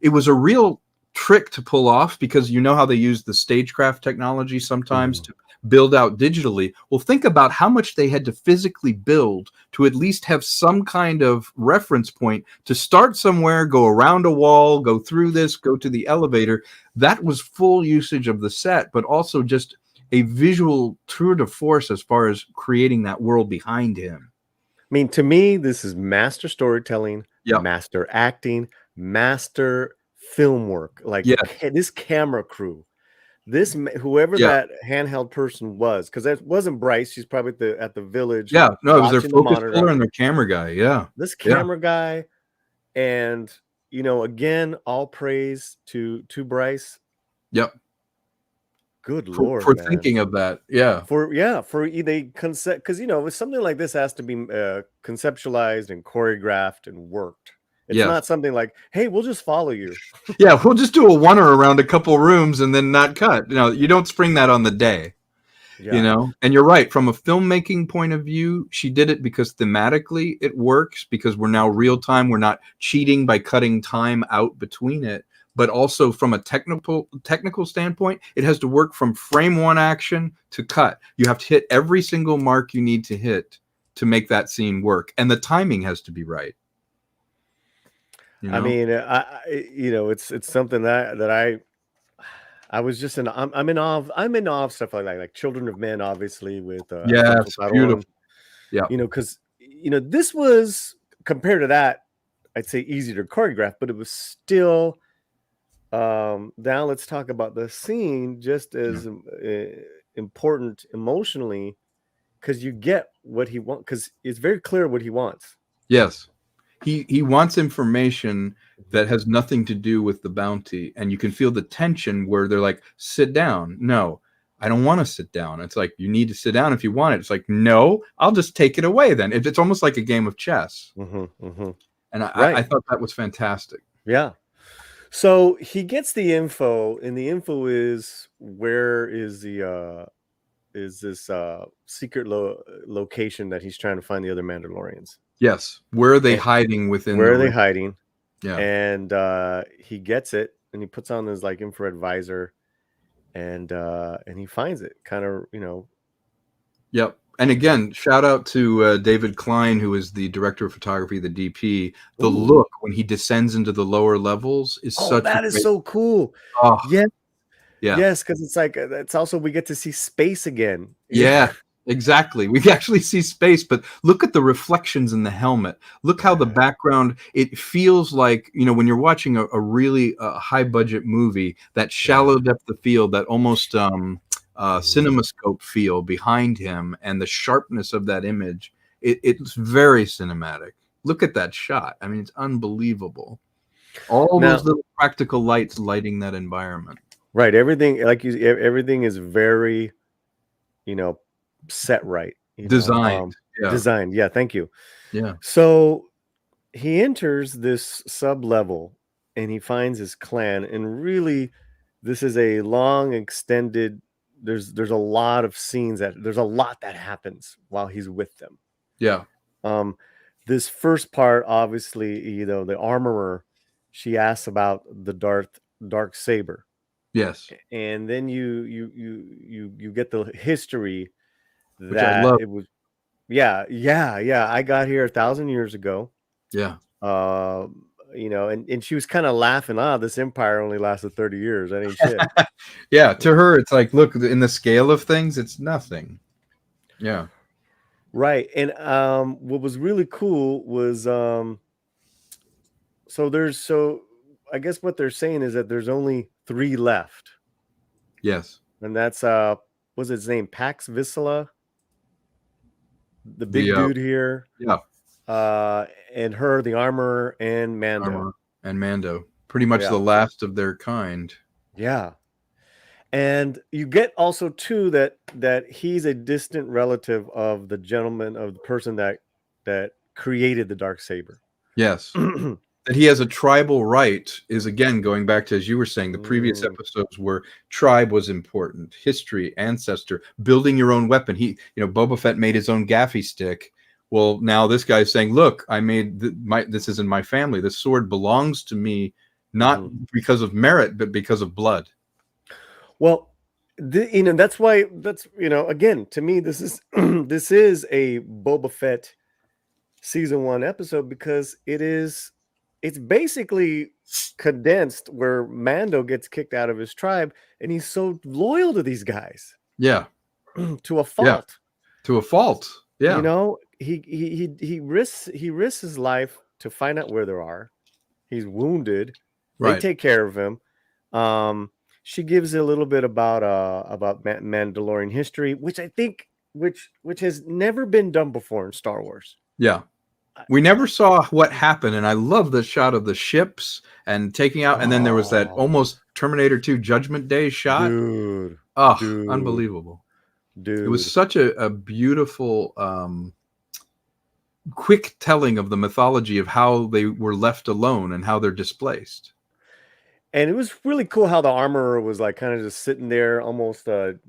it was a real trick to pull off because you know how they use the stagecraft technology sometimes to build out digitally. Well, think about how much they had to physically build to at least have some kind of reference point to start somewhere, go around a wall, go through this, go to the elevator. That was full usage of the set, but also just a visual tour de force as far as creating that world behind him. I mean, to me, this is master storytelling, Yep. master acting, master film work. Like this camera crew, whoever that handheld person was, because it wasn't Bryce. She's probably at the village. Yeah, no, it was their focus monitor puller and their camera guy. Yeah, this camera guy, and again, all praise to Bryce. Yep. Good Lord, for man. thinking of that. Yeah. They concept, because something like this has to be conceptualized and choreographed and worked. It's not something like, hey, we'll just follow you. Yeah, we'll just do a oneer around a couple rooms and then not cut. You don't spring that on the day. And you're right, from a filmmaking point of view, she did it because thematically it works, because we're now real time. We're not cheating by cutting time out between it. But also from a technical standpoint, it has to work from frame one action to cut. You have to hit every single mark you need to hit to make that scene work, and the timing has to be right. I mean, it's something that I was just I'm in awe of stuff like Children of Men, obviously, with it's beautiful. Yeah, because this was, compared to that, I'd say easy to choreograph, but it was still. Now let's talk about the scene, just as important emotionally, because you get what he wants, because it's very clear what he wants. Yes, he wants information that has nothing to do with the bounty, and you can feel the tension where they're like, sit down. No, I don't want to sit down. It's like, you need to sit down if you want it. It's like, no, I'll just take it away then. It's almost like a game of chess. And I thought that was fantastic. Yeah. So he gets the info, and the info is, where is this secret location that he's trying to find the other Mandalorians? Yes. Where are they hiding within? Where are they hiding? Yeah. And he gets it, and he puts on his like infrared visor, and he finds it, kind of, Yep. And again, shout out to David Klein, who is the director of photography, the DP. The look when he descends into the lower levels is so cool. Oh, yeah. Yeah. Yes, because it's like, it's also, we get to see space again. Yeah, exactly. We actually see space, but look at the reflections in the helmet. Look how the background, it feels like, when you're watching a really high budget movie, that shallow depth of field, that almost cinemascope feel behind him, and the sharpness of that image, it's very cinematic. Look at that shot. I mean, it's unbelievable. All those little practical lights lighting that environment. Right. Everything, like everything is very, set right. Designed. Designed. Yeah. Thank you. Yeah. So he enters this sub level, and he finds his clan, and really, this is a long extended. There's a lot of scenes there's a lot that happens while he's with them. Yeah. This first part, obviously, the armorer, she asks about the dark saber. Yes. And then you get the history which I love. It was. Yeah. I got here 1,000 years ago. Yeah. And she was kind of laughing. This empire only lasted 30 years. That ain't shit. Yeah. To her, it's like, look, in the scale of things, it's nothing. Yeah. Right. And what was really cool was I guess what they're saying is that there's only 3 left. Yes. And that's what's his name? Pax Vizsla? The big dude here. Yeah. and her, the armorer, and Mando. Armor and Mando, pretty much Yeah. the last of their kind. Yeah. And you get also too that he's a distant relative of the gentleman, of the person that created the Darksaber. Yes. That he has a tribal right is, again, going back to, as you were saying, the previous episodes where tribe was important, history, ancestor, building your own weapon. Boba Fett made his own gaffy stick. Well, now this guy's saying, look, I made this is in my family. This sword belongs to me, not because of merit, but because of blood. Well, that's why, again, to me, this is this is a Boba Fett season 1 episode, because it's basically condensed where Mando gets kicked out of his tribe, and he's so loyal to these guys. Yeah. To a fault. Yeah. To a fault. Yeah. He risks his life to find out where they are. He's wounded. They take care of him. She gives a little bit about Mandalorian history, which I think which has never been done before in Star Wars. Yeah. We never saw what happened, and I love the shot of the ships and taking out, and then there was that almost Terminator 2 Judgment Day shot. Dude. Unbelievable. Dude. It was such a beautiful, quick telling of the mythology of how they were left alone and how they're displaced. And it was really cool how the armorer was like kind of just sitting there, almost Jedi,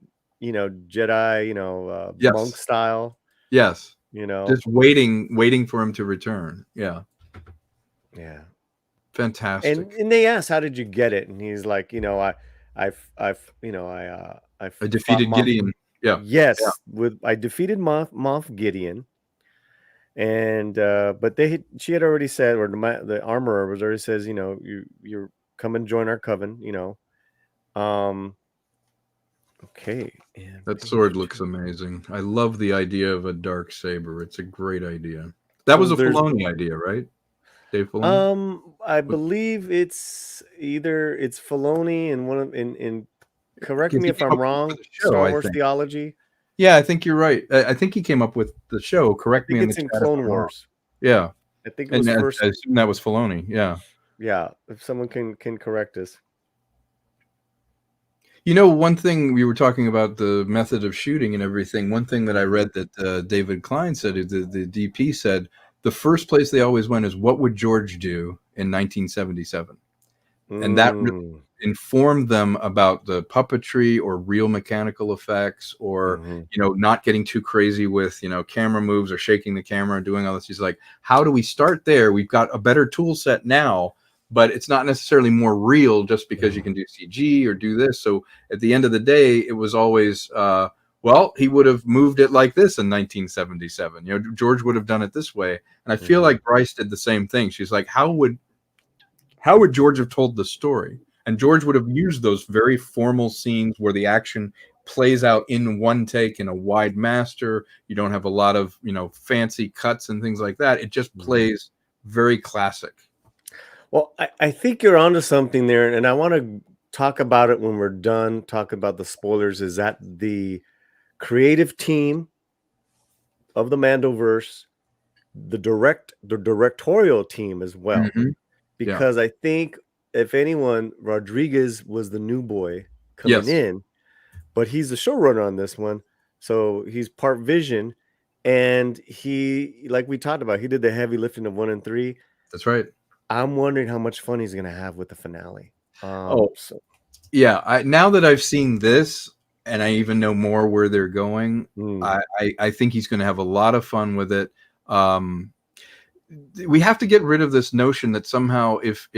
Yes. monk style. Yes. Just waiting for him to return. Yeah. Yeah. Fantastic. And they asked, how did you get it? And he's like, I defeated Gideon. Yeah. Yes. Yeah. I defeated Moff Gideon. And but she had already said, or the armorer was already says, you're come and join our coven, Okay. And that sword looks amazing. I love the idea of a dark saber. It's a great idea. That was a Filoni idea, right? Dave Filoni? I believe it's Filoni and one of in correct me if I'm wrong. Star Wars theology. Yeah, I think you're right. I think he came up with the show. Correct me in the chat. It's in Clone Wars. Yeah. I think it was first. I assume that was Filoni. Yeah. Yeah. If someone can correct us. One thing we were talking about, the method of shooting and everything. One thing that I read that David Klein said, the DP said, the first place they always went is, what would George do in 1977? And that really informed them about the puppetry or real mechanical effects, or not getting too crazy with camera moves or shaking the camera and doing all this. He's like, how do we start there? We've got a better tool set now, but it's not necessarily more real just because you can do CG or do this. So at the end of the day, it was always he would have moved it like this in 1977. George would have done it this way. And I feel like Bryce did the same thing. She's like, how would George have told the story? And George would have used those very formal scenes where the action plays out in one take in a wide master. You don't have a lot of, fancy cuts and things like that. It just plays very classic. Well, I think you're onto something there, and I want to talk about it when we're done. Talk about the spoilers. Is that the creative team of the Mandoverse, the directorial team as well? Because I think, if anyone, Rodriguez was the new boy coming in, but he's the showrunner on this one, so he's part vision, and he, like we talked about, he did the heavy lifting of 1 and 3. That's right. I'm wondering how much fun he's going to have with the finale. Now that I've seen this, and I even know more where they're going, I think he's going to have a lot of fun with it. We have to get rid of this notion that somehow if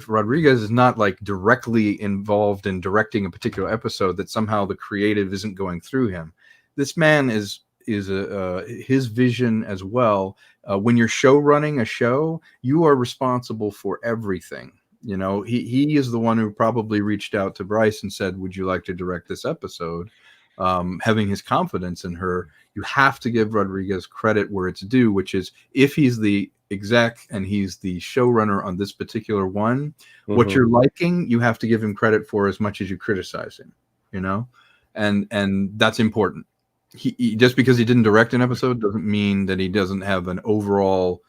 Rodriguez is not like directly involved in directing a particular episode, that somehow the creative isn't going through him. This man is his vision as well. When you're show running a show, you are responsible for everything. He is the one who probably reached out to Bryce and said, would you like to direct this episode? Having his confidence in her, you have to give Rodriguez credit where it's due, which is, if he's the exec and he's the showrunner on this particular one, what you're liking, you have to give him credit for as much as you criticize him, and that's important. he just because he didn't direct an episode doesn't mean that he doesn't have an overall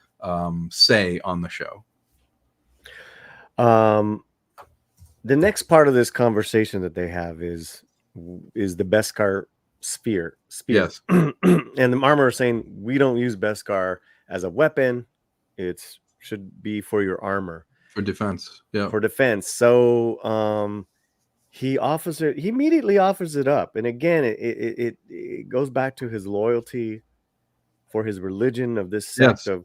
say on the show. The next part of this conversation that they have is the Beskar spear. Yes. And the armor is saying, we don't use Beskar as a weapon. It should be for your armor. For defense. Yeah. For defense. So he immediately offers it up. And again, it goes back to his loyalty for his religion of this sect of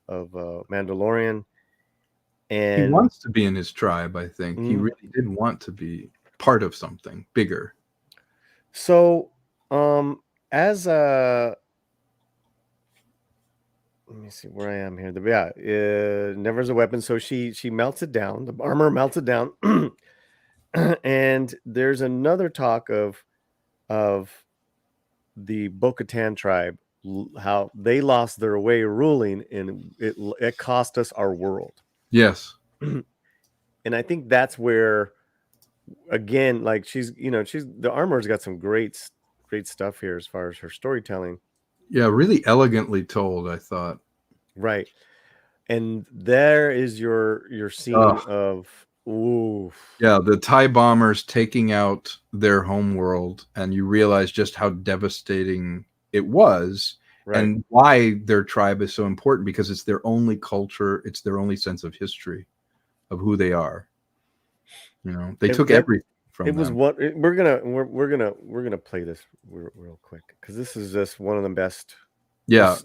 Mandalorian. And he wants to be in his tribe, I think. He really did want to be part of something bigger. So, as let me see where I am here. Never as a weapon. So she melts it down. The armor melts it down. And there's another talk of the Bo-Katan tribe, how they lost their way of ruling, and it cost us our world. Yes. And I think that's where, again, like the armor's got some great stuff here as far as her storytelling. Yeah, really elegantly told, I thought. Right. And there is your scene of yeah, the TIE bombers taking out their home world, and you realize just how devastating it was. Right. And why their tribe is so important, because it's their only culture, it's their only sense of history of who they are. They took everything from them. It was what we're gonna play this real quick, because this is just one of the best. Yeah.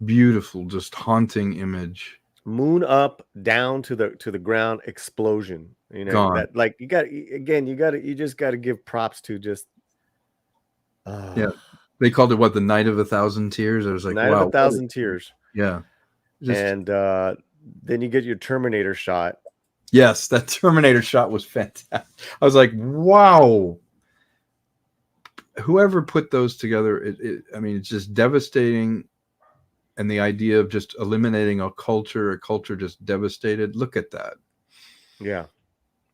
Beautiful, just haunting image. Moon up, down to the ground, explosion. Gone. That, like, you just got to give props to just. Yeah, they called it what, the Night of 1,000 Tears. I was like, Night wow, of 1,000 Tears. Yeah. And then you get your Terminator shot. Yes, that Terminator shot was fantastic. I was like, wow. Whoever put those together, it's just devastating. And the idea of just eliminating a culture just devastated. Look at that. Yeah.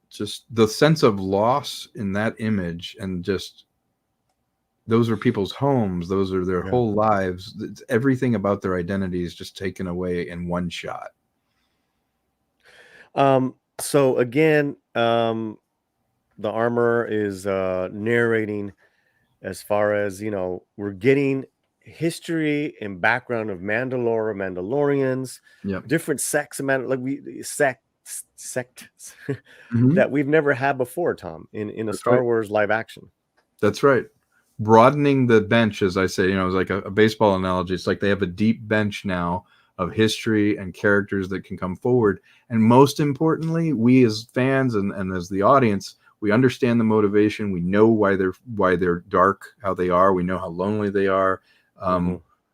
Just the sense of loss in that image, and just those are people's homes. Those are their whole lives. It's everything about their identity is just taken away in one shot. So again, the armor is narrating as far as, we're getting history and background of Mandalorians, different sects of sects that we've never had before, Tom, in a Star Wars live action. That's right. Broadening the bench, as I say, it's like a baseball analogy. It's like they have a deep bench now of history and characters that can come forward. And most importantly, we as fans and as the audience, we understand the motivation. We know why they're dark, how they are. We know how lonely they are.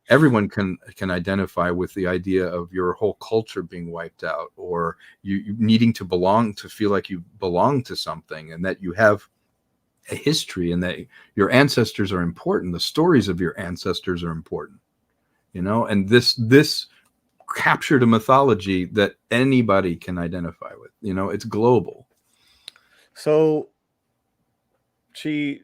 Everyone can identify with the idea of your whole culture being wiped out, or you needing to belong, to feel like you belong to something, and that you have a history, and that your ancestors are important. The stories of your ancestors are important, and this captured a mythology that anybody can identify with. It's global. So she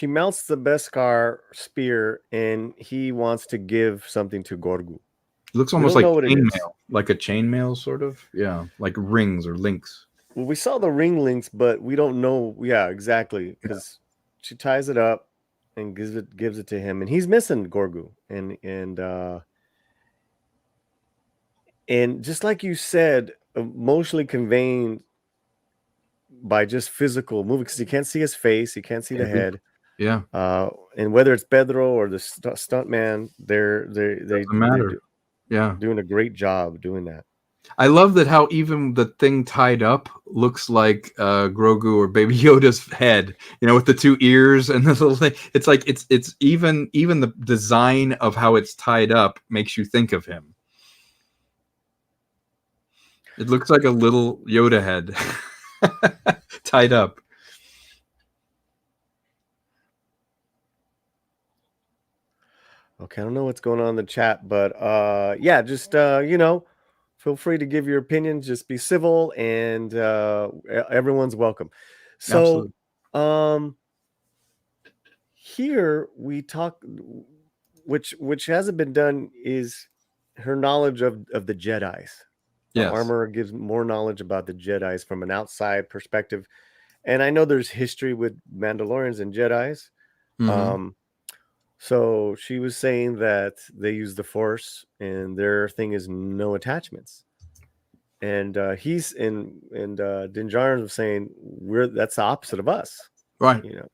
melts the Beskar spear, and he wants to give something to Grogu. It looks almost like chainmail, like a chainmail, sort of. Yeah, like rings or links. Well, we saw the ring links, but we don't know. Yeah, exactly, because she ties it up and gives it to him, and he's missing Grogu, and just like you said, emotionally conveying by just physical movement, because you can't see his face, you can't see the head. Yeah. And whether it's Pedro or the stunt man, they're doing a great job doing that. I love that how even the thing tied up looks like Grogu or Baby Yoda's head, with the two ears and the little thing. It's like it's even the design of how it's tied up makes you think of him. It looks like a little Yoda head tied up. Okay, I don't know what's going on in the chat, but just feel free to give your opinions. Just be civil, and everyone's welcome. So, here we talk, which hasn't been done, is her knowledge of the Jedis. The Yes. armor gives more knowledge about the Jedis from an outside perspective. And I know there's history with Mandalorians and Jedis. Mhm. So she was saying that they use the Force, and their thing is no attachments. And he's and Din Djarin was saying that's the opposite of us. Right. And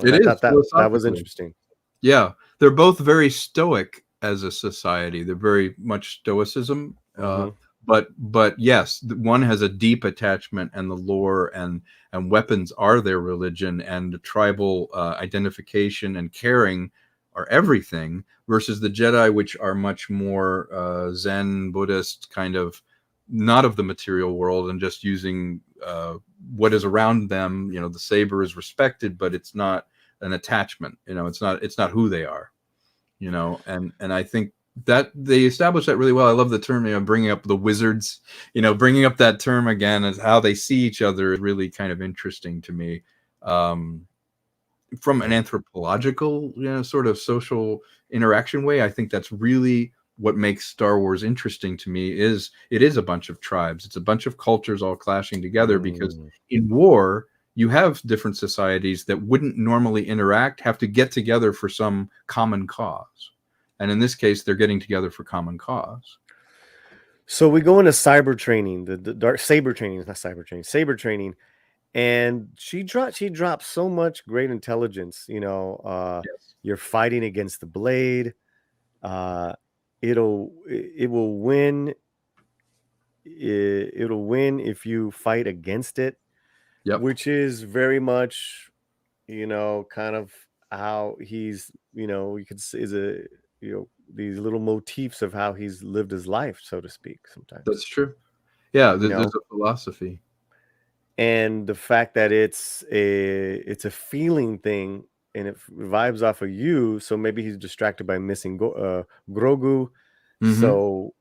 It I is thought that was philosophically. interesting. Yeah, they're both very stoic as a society. They're very much stoicism. But yes, one has a deep attachment, and the lore and weapons are their religion, and the tribal identification and caring are everything, versus the Jedi, which are much more Zen Buddhist, kind of not of the material world, and just using what is around them. The saber is respected, but it's not an attachment. It's not who they are. And I think that they established that really well. I love the term, bringing up the wizards, bringing up that term again, as how they see each other is really kind of interesting to me. From an anthropological, sort of social interaction way, I think that's really what makes Star Wars interesting to me. It is a bunch of tribes. It's a bunch of cultures all clashing together, because in war, you have different societies that wouldn't normally interact, have to get together for some common cause. And in this case, they're getting together for common cause. So we go into cyber training, the dark saber training, not cyber training, saber training. And she dropped so much great intelligence. Yes. You're fighting against the blade. It will win. It'll win if you fight against it. Yep. Which is very much, kind of how he's, you could say these little motifs of how he's lived his life, so to speak. Sometimes that's true. Yeah, there's a philosophy. And the fact that it's a feeling thing, and it vibes off of you. So maybe he's distracted by missing Grogu. So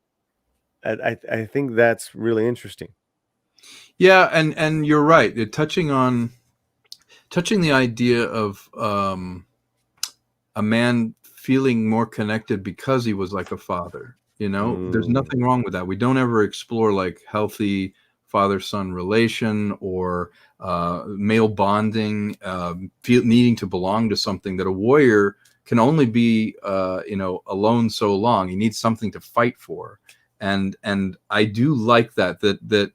I think that's really interesting. Yeah, and you're right. They're touching the idea of a man feeling more connected because he was like a father. There's nothing wrong with that. We don't ever explore like healthy father-son relation, or male bonding, needing to belong to something, that a warrior can only be alone so long. He needs something to fight for. And I do like that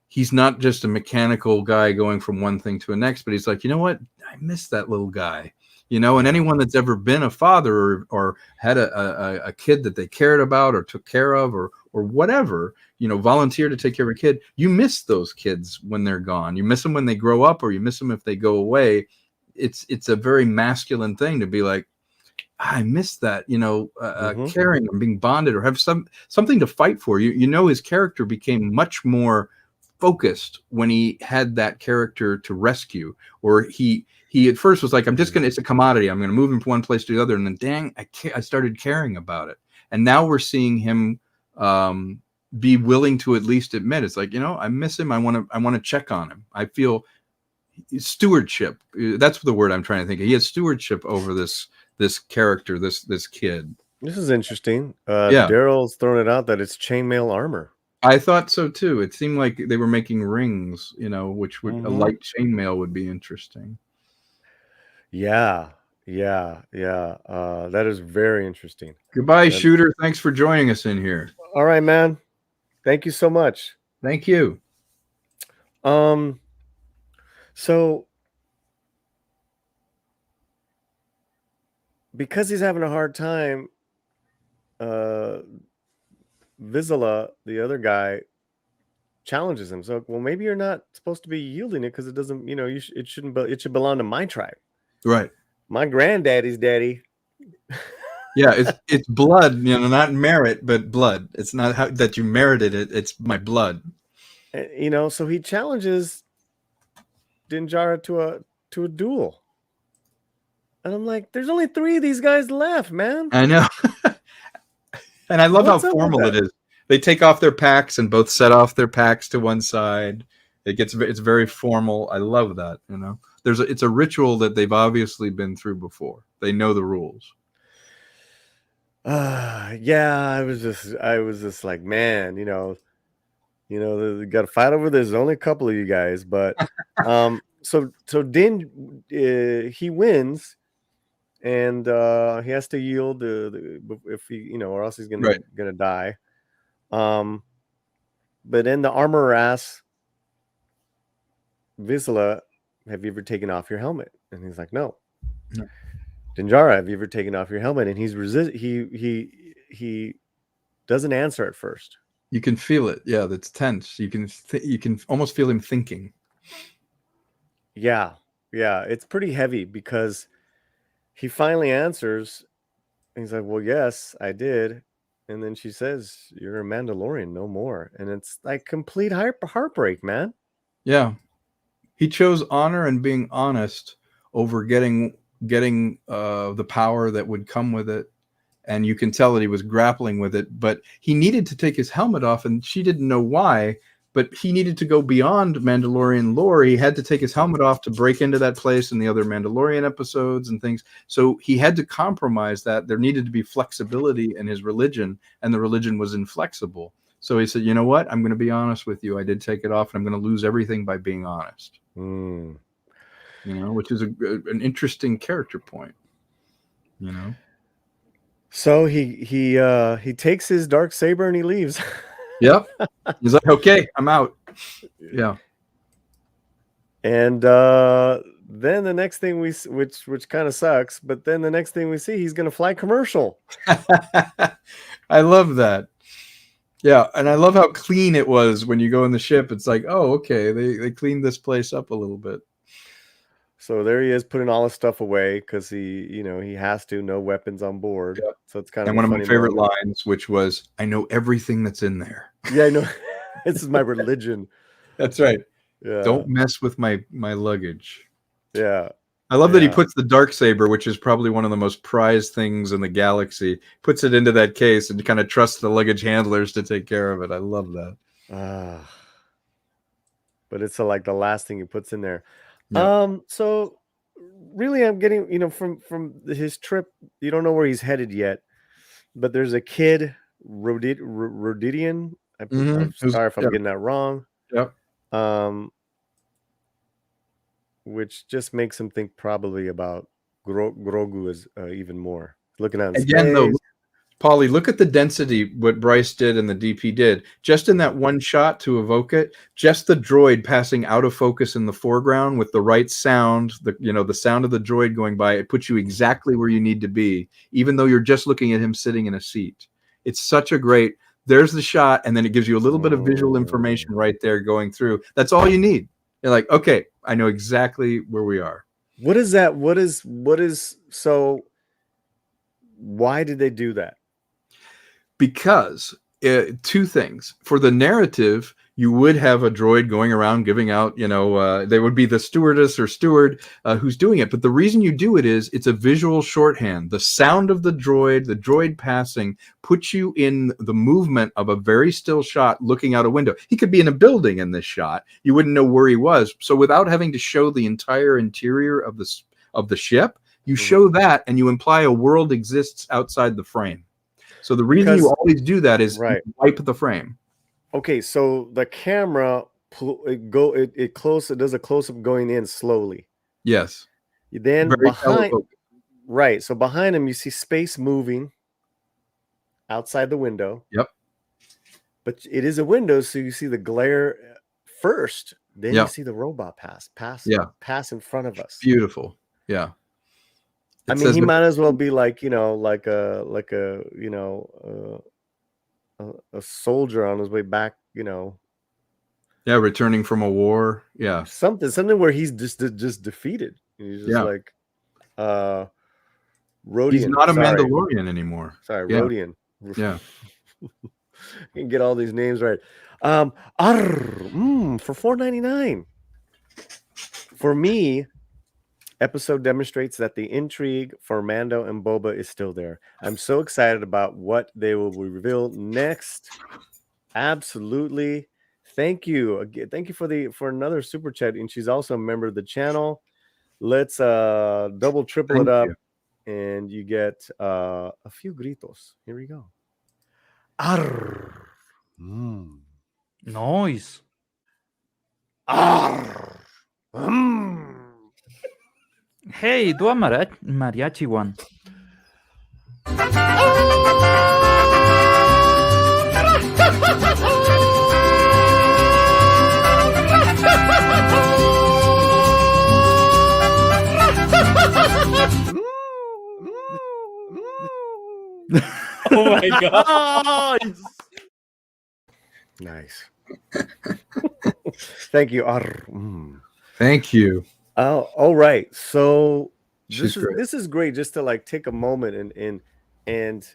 he's not just a mechanical guy going from one thing to the next, but he's like, you know what? I miss that little guy. And anyone that's ever been a father or had a kid that they cared about or took care of or whatever, volunteer to take care of a kid, you miss those kids when they're gone. You miss them when they grow up, or you miss them if they go away. It's a very masculine thing to be like, I miss that, caring and being bonded, or have something to fight for. His character became much more focused when he had that character to rescue, or he at first was like, it's a commodity. I'm going to move him from one place to the other. And then dang, I started caring about it. And now we're seeing him be willing to at least admit, it's like, I miss him. I want to check on him. I feel stewardship. That's the word I'm trying to think of. He has stewardship over this character, this kid. This is interesting. Yeah. Daryl's throwing it out that it's chainmail armor. I thought so too. It seemed like they were making rings, which would a light chainmail would be interesting. Yeah. That is very interesting. Goodbye, Shooter. Thanks for joining us in here. All right, man. Thank you so much. Thank you. So because he's having a hard time, Vizsla, the other guy, challenges him. So, well, maybe you're not supposed to be yielding it, because it doesn't, it should belong to my tribe. Right. My granddaddy's daddy. Yeah, it's blood, not merit, but blood. It's not that you merited it. It's my blood. So he challenges Din Djarin to a duel. And I'm like, there's only 3 of these guys left, man. I know. And I love how formal it is. They take off their packs and both set off their packs to one side. It's very formal. I love that. It's a ritual that they've obviously been through before. They know the rules. Yeah, I was just like, man, you got to fight over this. There's only a couple of you guys, but so Din he wins, and he has to yield if he or else he's gonna die. But then the armorer asks Vizsla, have you ever taken off your helmet? And he's like, no. Dinjara, have you ever taken off your helmet? And he's he doesn't answer at first. You can feel it. Yeah, that's tense. You can almost feel him thinking. Yeah, it's pretty heavy because he finally answers. And he's like, well, yes, I did. And then she says, you're a Mandalorian, no more. And it's like complete heartbreak, man. Yeah. He chose honor and being honest over getting the power that would come with it. And you can tell that he was grappling with it, but he needed to take his helmet off, and she didn't know why, but he needed to go beyond Mandalorian lore. He had to take his helmet off to break into that place in the other Mandalorian episodes and things. So he had to compromise that. There needed to be flexibility in his religion, and the religion was inflexible. So he said, you know what? I'm going to be honest with you. I did take it off, and I'm going to lose everything by being honest. Which is an interesting character point. So he takes his dark saber and he leaves. Yep. He's like, okay, I'm out. Yeah. And then the next thing which kind of sucks, but then the next thing we see, he's going to fly commercial. I love that. Yeah, and I love how clean it was when you go in the ship. It's like, oh, okay, they cleaned this place up a little bit. So there he is, putting all his stuff away because he has to. No weapons on board. Yeah. So it's kind of one of my favorite lines, which was, "I know everything that's in there." Yeah, I know. This is my religion. That's right. Yeah. Don't mess with my luggage. Yeah. I love that he puts the darksaber, which is probably one of the most prized things in the galaxy, puts it into that case and kind of trusts the luggage handlers to take care of it. I love that. But it's like the last thing he puts in there. Yeah. So really, I'm getting, from his trip, you don't know where he's headed yet, but there's a kid, Rodidian. I'm sorry if I'm getting that wrong. Yep. Which just makes him think probably about Grogu is even more. Looking at again, though, Paulie, look at the density, what Bryce did and the DP did. Just in that one shot to evoke it, just the droid passing out of focus in the foreground with the right sound, the sound of the droid going by, it puts you exactly where you need to be, even though you're just looking at him sitting in a seat. It's such a great, there's the shot, and then it gives you a little bit of visual information right there going through. That's all you need. You're like, okay, I know exactly where we are. What is that? What is so why did they do that? Because two things. For the narrative, you would have a droid going around giving out, they would be the stewardess or steward who's doing it. But the reason you do it is it's a visual shorthand. The sound of the droid passing, puts you in the movement of a very still shot looking out a window. He could be in a building in this shot. You wouldn't know where he was. So without having to show the entire interior of the ship, you show that and you imply a world exists outside the frame. So the reason you always do that is you wipe the frame. Okay, so the camera it does a close up going in slowly. Yes. Then behind, so behind him you see space moving outside the window. Yep. But it is a window, so you see the glare first. Then you see the robot pass in front of us. Beautiful. Yeah. I mean, he might as well be like, a soldier on his way back, Yeah, returning from a war. Yeah. Something where he's just defeated. He's just like Rodian. He's not a Mandalorian anymore. Sorry, Rodian. Yeah. You can get all these names right. For $4.99. For me, episode demonstrates that the intrigue for Mando and Boba is still there. I'm so excited about what they will reveal next. Absolutely. Thank you. Thank you for another super chat. And she's also a member of the channel. Let's triple it up. and you get a few gritos. Here we go. Arr. Mm. Noise. Arr. Mm. Hey, do a mariachi one. Oh my god. Nice. Thank you. Arr. Mm. Thank you. Oh, all right. So She's great. this is great just to like take a moment and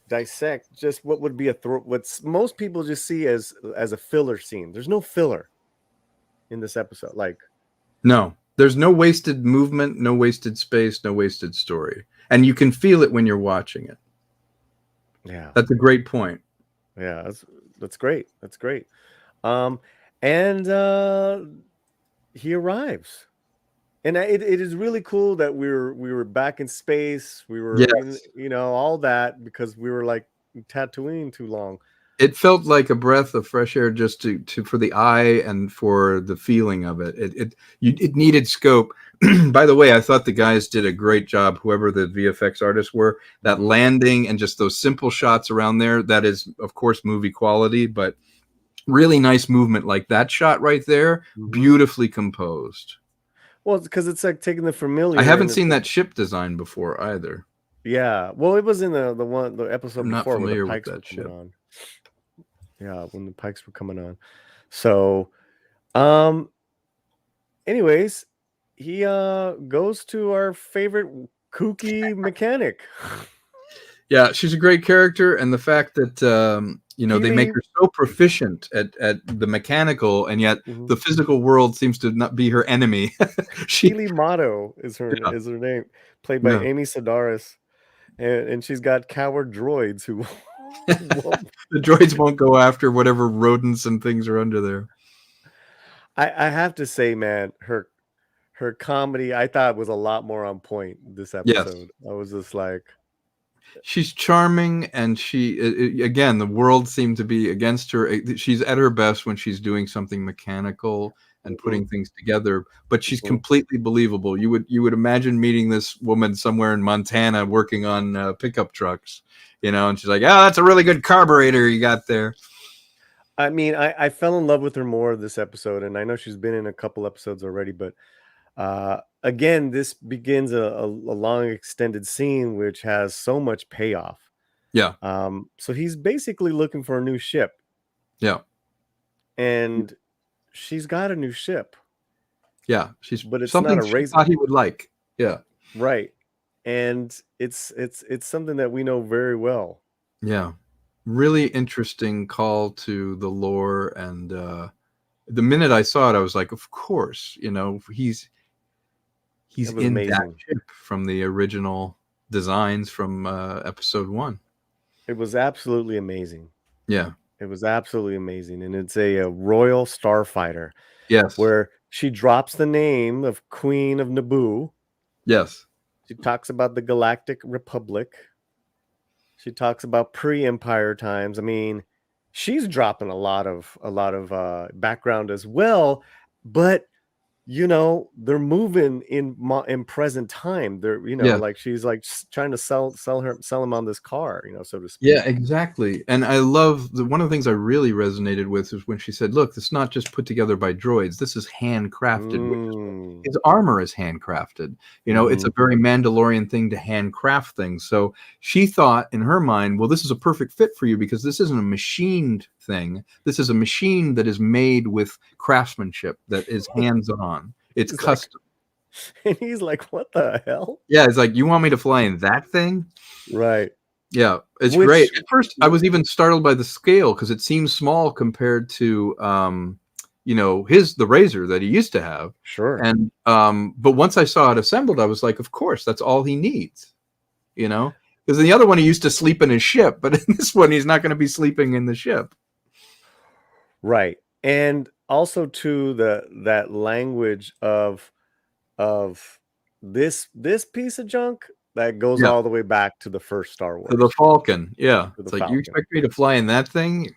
dissect just what would be what's most people just see as a filler scene. There's no filler in this episode. Like, no, there's no wasted movement, no wasted space, no wasted story, and you can feel it when you're watching it. Yeah, that's a great point. Yeah, that's great. That's great. And he arrives. And it is really cool that we were back in space. We were, yes. All that because we were like Tatooine too long. It felt like a breath of fresh air just to for the eye and for the feeling of it. It needed scope. By the way, I thought the guys did a great job, whoever the VFX artists were. That landing and just those simple shots around there, that is, of course, movie quality, but really nice movement like that shot right there, beautifully composed. Well, because it's like taking the familiar. I haven't seen that ship design before either. Yeah, well, it was in the episode I'm not before familiar where the Pikes with that were ship. coming on. Yeah, when the Pikes were coming on. So, anyways, he goes to our favorite kooky mechanic. Yeah, she's a great character, and the fact that they make her so proficient at the mechanical, and yet the physical world seems to not be her enemy. Keely Motto is her name, played by Amy Sedaris, and she's got coward droids who the droids won't go after whatever rodents and things are under there. I have to say, man, her comedy I thought was a lot more on point this episode. Yes. I was just like, she's charming, and again, the world seemed to be against her. She's at her best when she's doing something mechanical and putting things together, but she's completely believable. You would imagine meeting this woman somewhere in Montana working on pickup trucks, and she's like, "Oh, that's a really good carburetor you got there." I mean, I fell in love with her more this episode, and I know she's been in a couple episodes already, but again, this begins a long extended scene which has so much payoff. Yeah. So he's basically looking for a new ship. Yeah. And she's got a new ship. Yeah, but it's something not a she thought he would like. Yeah. Right. And it's something that we know very well. Yeah. Really interesting call to the lore, and the minute I saw it, I was like, of course, he's in amazing. that ship from the original designs from episode 1. It was absolutely amazing. Yeah. It was absolutely amazing. And it's a Royal Starfighter. Yes. Where she drops the name of Queen of Naboo. Yes. She talks about the Galactic Republic. She talks about pre-Empire times. I mean, she's dropping a lot of background as well, but they're moving in present time. They're like she's like trying to sell him on this car, so to speak. Yeah, exactly. And I love one of the things I really resonated with is when she said, "Look, it's not just put together by droids. This is handcrafted. His armor is handcrafted. It's a very Mandalorian thing to handcraft things." So she thought in her mind, well, this is a perfect fit for you because this isn't a machined thing. This is a machine that is made with craftsmanship, that is hands-on. It's custom. And he's like, what the hell? Yeah, it's like, you want me to fly in that thing? Right. Yeah, it's great. At first, I was even startled by the scale because it seems small compared to, the Razor that he used to have. Sure. And but once I saw it assembled, I was like, of course, that's all he needs. Because in the other one, he used to sleep in his ship, but in this one, he's not going to be sleeping in the ship. Right. And also to that language of this piece of junk that goes Yeah. all the way back to the first Star Wars. To the Falcon. Yeah. To the It's like, Falcon. you expect me to fly in that thing?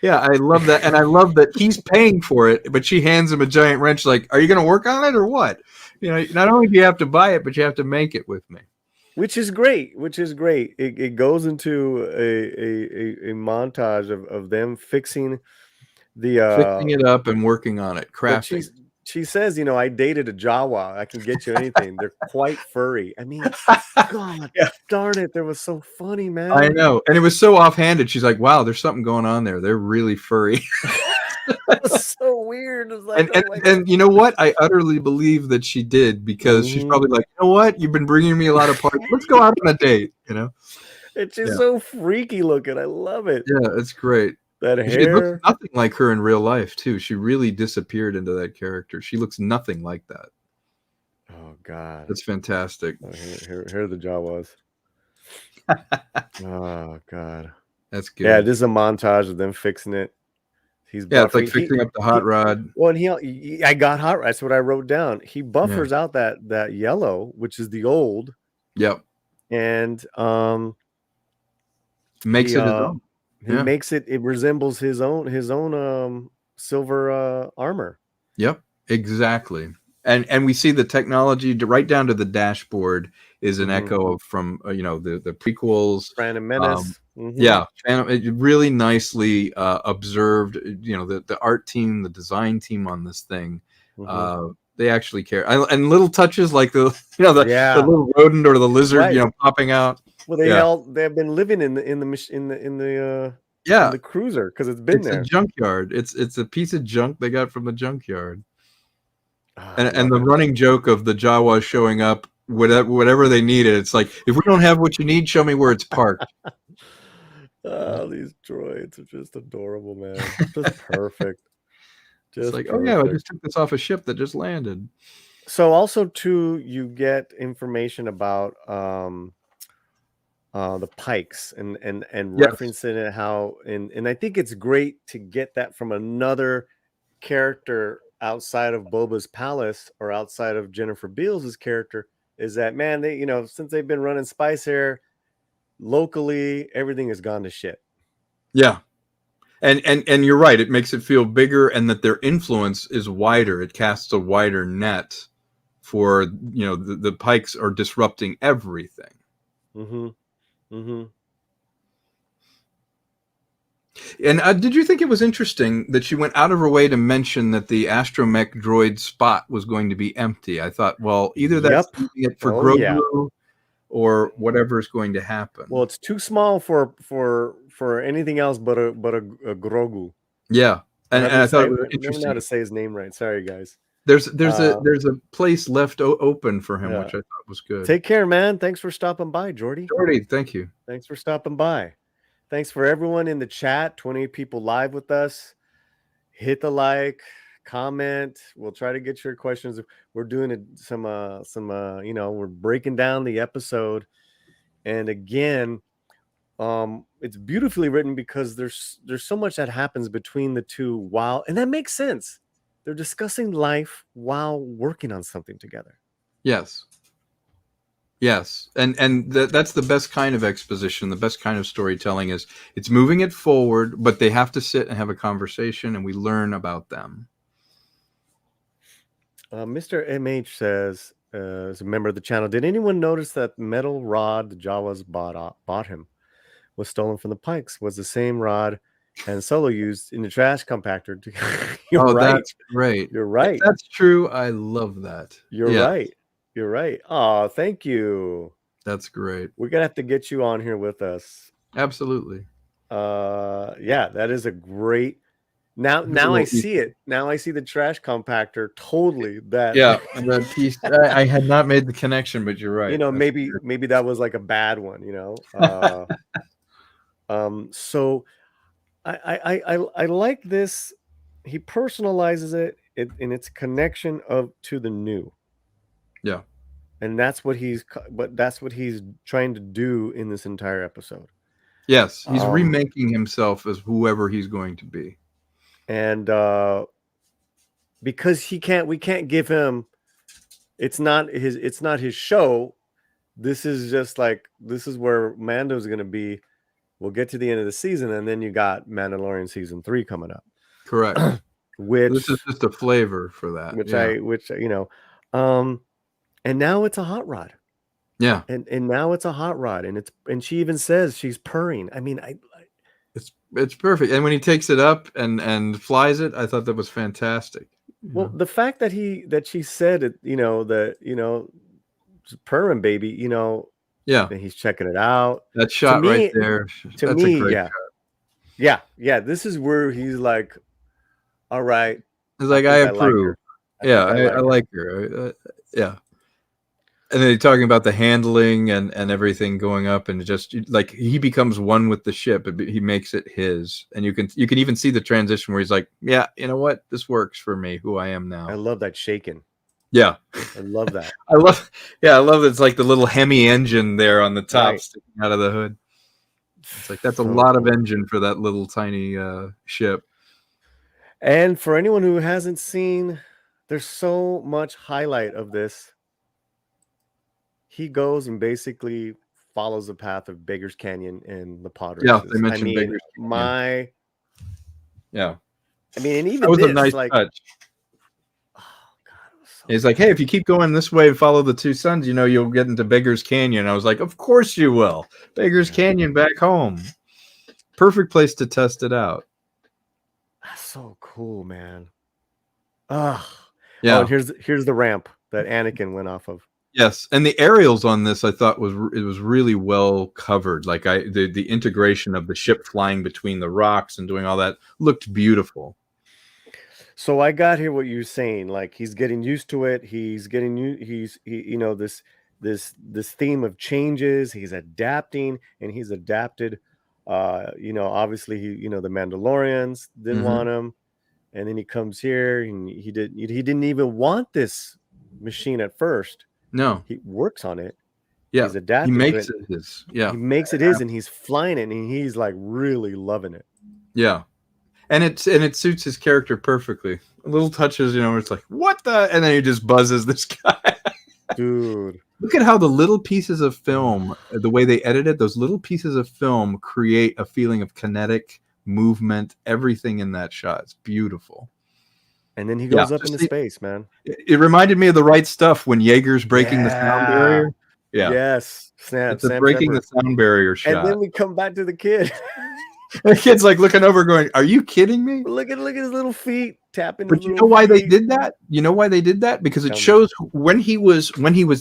Yeah, I love that. And I love that he's paying for it, but she hands him a giant wrench like, are you going to work on it or what? You know, not only do you have to buy it, but you have to make it with me. Which is great. It goes into a montage of them fixing Fixing it up and working on it, crafting. She says, you know, I dated a Jawa. I can get you anything. They're quite furry. I mean, God darn it. That was so funny, man. I know. And it was so offhanded. She's like, wow, there's something going on there. They're really furry. It was so weird. It was like, and you know what? I utterly believe that she did, because she's probably like, you know what? You've been bringing me a lot of parts. Let's go out on a date, you know? It's just so freaky looking. I love it. Yeah, it's great. That It hair. looks nothing like her in real life, too. She really disappeared into that character. She looks nothing like that. Oh, God. That's fantastic. Oh, here are the Jawas. Oh, God. That's good. Yeah, this is a montage of them fixing it. He's it's like fixing up the hot rod. Well, and I got hot rod. That's what I wrote down. He buffers out that yellow, which is the old. Yep. And makes it his own. He makes it resembles his own silver armor. Yep, exactly. And we see the technology right down to the dashboard is an echo from the prequels. Phantom Menace. Yeah, it really nicely observed. The art team, the design team on this thing. They actually care. And little touches like the little rodent or the lizard, popping out. Well, they've been living in the cruiser because it's been there. A junkyard. It's a piece of junk they got from the junkyard. And the running joke of the Jawas showing up, whatever they needed. It's like, if we don't have what you need, show me where it's parked. Oh, these droids are just adorable, man. Just perfect. It's like, perfect. Oh yeah, I just took this off a ship that just landed. So also too, you get information about the Pikes and referencing it how and I think it's great to get that from another character outside of Boba's palace or outside of Jennifer Beals' character, is that, man, they, since they've been running Spice Air locally, everything has gone to shit. Yeah. And you're right, it makes it feel bigger, and that their influence is wider. It casts a wider net for, the Pikes are disrupting everything. And did you think it was interesting that she went out of her way to mention that the astromech droid spot was going to be empty? I thought, well, either that's it for Grogu or whatever is going to happen. Well, it's too small for anything else but a Grogu. Yeah, and I thought it was interesting. I don't know how to say his name right. Sorry, guys. There's a place left open for him, which I thought was good. Take care, man. Thanks for stopping by, Jordy. Jordy, thank you. Thanks for stopping by. Thanks for everyone in the chat. 28 people live with us. Hit the like, comment. We'll try to get your questions. We're doing we're breaking down the episode. And again, it's beautifully written because there's so much that happens between the two and that makes sense. They're discussing life while working on something together. Yes. And that's the best kind of exposition. The best kind of storytelling is it's moving it forward, but they have to sit and have a conversation, and we learn about them. Mr. MH says, as a member of the channel, did anyone notice that metal rod the Jawas bought him was stolen from the Pikes? Was the same rod Han Solo used in the trash compactor? You're right. That's great. You're right. If that's true. I love that. You're right. You're right. Oh, thank you. That's great. We're gonna have to get you on here with us. Absolutely. That is a great. Now I see it. Now I see the trash compactor totally. That piece. I had not made the connection, but you're right. Maybe that was like a bad one. So I like this. He personalizes it in its connection to the new. Yeah. And that's what he's trying to do in this entire episode. Yes, he's remaking himself as whoever he's going to be. And because we can't give him it's not his show. This is just like, this is where Mando's going to be. We'll get to the end of the season, and then you got Mandalorian season 3 coming up. Correct. Which this is just a flavor for that. And now it's a hot rod. Yeah. And now it's a hot rod, and she even says she's purring. I mean, it's perfect. And when he takes it up and flies it, I thought that was fantastic. Well, the fact that she said it, purring baby, yeah, and he's checking it out. That shot right there. To me, a great shot. Yeah. This is where he's like, all right. It's like, I approve. I like her. Yeah. And then he's talking about the handling and everything going up, and just like he becomes one with the ship. He makes it his, and you can even see the transition where he's like, yeah, you know what, this works for me, who I am now. I love that shaking. Yeah, I love that. I love that it's like the little Hemi engine there on the top sticking out of the hood. It's like that's a lot of engine for that little tiny ship. And for anyone who hasn't seen, there's so much highlight of this. He goes and basically follows the path of Beggar's Canyon and the pod races. Yeah, they mentioned Beggar's Canyon. And even that was this, a nice touch. Oh God, he's like, hey, if you keep going this way and follow the two suns, you'll get into Beggar's Canyon. I was like, of course you will. Beggar's Canyon back home. Perfect place to test it out. That's so cool, man. Yeah. Oh, and here's the ramp that Anakin went off of. Yes, and the aerials on this, I thought was really well covered. Like the integration of the ship flying between the rocks and doing all that looked beautiful. So I got here what you're saying. Like, he's getting used to it. He's getting this theme of changes. He's adapting, and he's adapted. Obviously the Mandalorians didn't want him, and then he comes here and he didn't even want this machine at first. No, he works on it. Yeah, he's adapting. He makes it his. Yeah, he makes it his, and he's flying it, and he's like really loving it. Yeah, and it suits his character perfectly. Little touches, where it's like, what the, and then he just buzzes this guy. Dude, look at how the little pieces of film, the way they edited those little pieces of film, create a feeling of kinetic movement. Everything in that shot, it's beautiful. And then he goes up into space, man. It reminded me of The Right Stuff when Yeager's breaking the sound barrier. Yeah. Yes. It's a breaking the sound barrier shot. And then we come back to the kid. The kid's like looking over going, are you kidding me? Look at his little feet tapping. But you know why they did that? You know why they did that? Because it shows when he was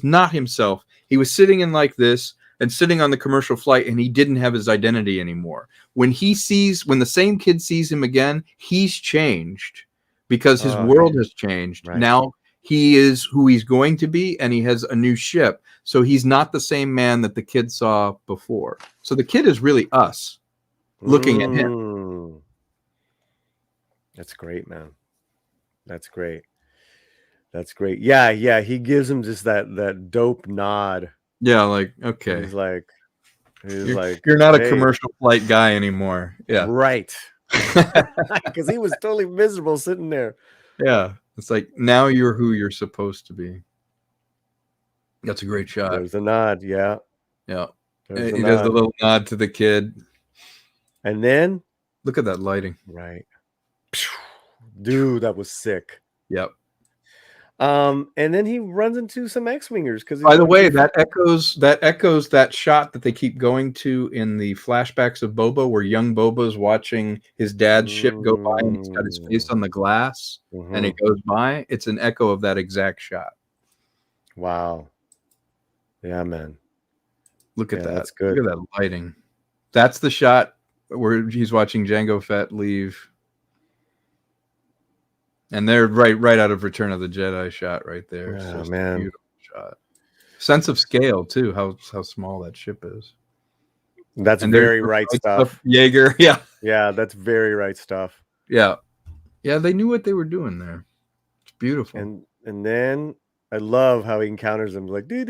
not himself, he was sitting in like this and sitting on the commercial flight, and he didn't have his identity anymore. When the same kid sees him again, he's changed. Because his world has changed. Right. Now he is who he's going to be, and he has a new ship. So he's not the same man that the kid saw before. So the kid is really us looking at him. That's great, man. That's great. Yeah. He gives him just that dope nod. Yeah, like, okay. He's like, you're not a commercial flight guy anymore. Yeah. Right. Because he was totally miserable sitting there. Yeah, it's like now you're who you're supposed to be. That's a great shot. There's a nod. Yeah. He does the little nod to the kid, and then look at that lighting. Right, dude, that was sick. Yep. And then he runs into some X-wingers because. By the way, that echoes that shot that they keep going to in the flashbacks of Boba, where young Boba's watching his dad's ship go by, and he's got his face on the glass, and it goes by. It's an echo of that exact shot. Wow. Yeah, man. Look at that. That's good. Look at that lighting. That's the shot where he's watching Jango Fett leave. And they're right out of Return of the Jedi shot right there. Oh, man. Beautiful shot. Sense of scale, too, how small that ship is. That's very right stuff. Yeager, yeah. Yeah, that's very right stuff. Yeah. Yeah, they knew what they were doing there. It's beautiful. And then I love how he encounters them like do.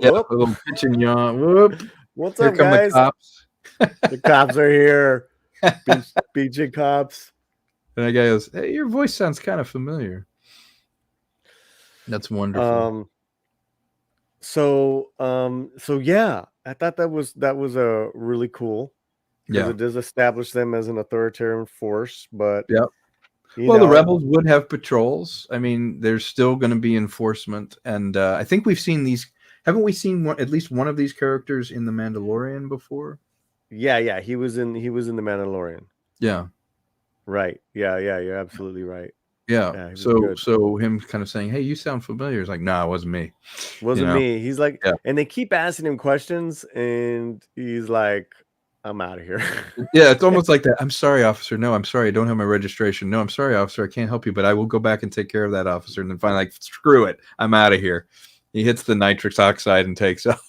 Yeah, a little pitch and yawn. Whoop. What's up, guys? The cops. The cops are here. Beaching cops. And that guy goes, hey, your voice sounds kind of familiar. That's wonderful. So yeah, I thought that was a really cool, because Yeah. it does establish them as an authoritarian force, but Yeah. you Well, the know, rebels would have patrols. I mean, there's still going to be enforcement, and I think we've seen these. Haven't we seen at least one of these characters in The Mandalorian before? yeah, he was in the Mandalorian. Yeah. Right. Yeah, you're absolutely right. Yeah. Yeah, he was So good. him kind of saying, "Hey, you sound familiar." It's like, "Nah, it wasn't me." Wasn't me. He's like, Yeah. and they keep asking him questions, and he's like, I'm out of here. Yeah, it's almost like that. I'm sorry, officer. No, I'm sorry. I don't have my registration. No, I'm sorry, officer. I can't help you, but I will go back and take care of that, officer. And then finally, like, screw it. I'm out of here. He hits the nitrous oxide and takes off.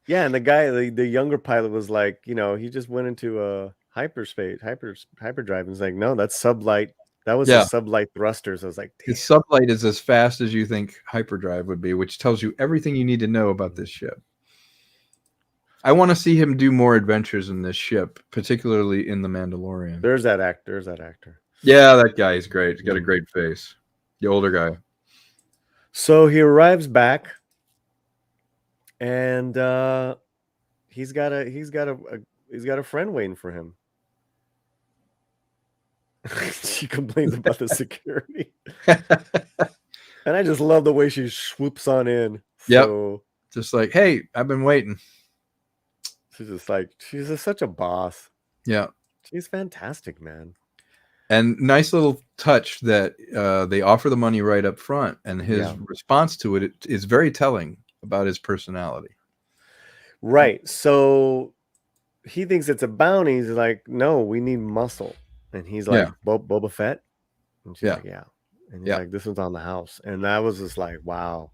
Yeah, and the guy, the younger pilot was like, he just went into a hyperspace, hyperdrive, and was like, no, that's sublight. That was Yeah. his sublight thrusters. I was like, damn. His sublight is as fast as you think hyperdrive would be, which tells you everything you need to know about this ship. I want to see him do more adventures in this ship, particularly in The Mandalorian. There's that actor. Yeah, that guy is great. He's got a great face. The older guy. So he arrives back, and he's got a friend waiting for him. She complains about the security. And I just love the way she swoops on in. Yep. So just like, hey, I've been waiting. she's just like, she's just such a boss. Yeah. She's fantastic, man. And nice little touch that they offer the money right up front, and his response to it is very telling about his personality. Right. So he thinks it's a bounty. He's like, no, we need muscle. And he's like, Boba Fett? And she's like, yeah. And he's like, this one's on the house. And that was just like, wow.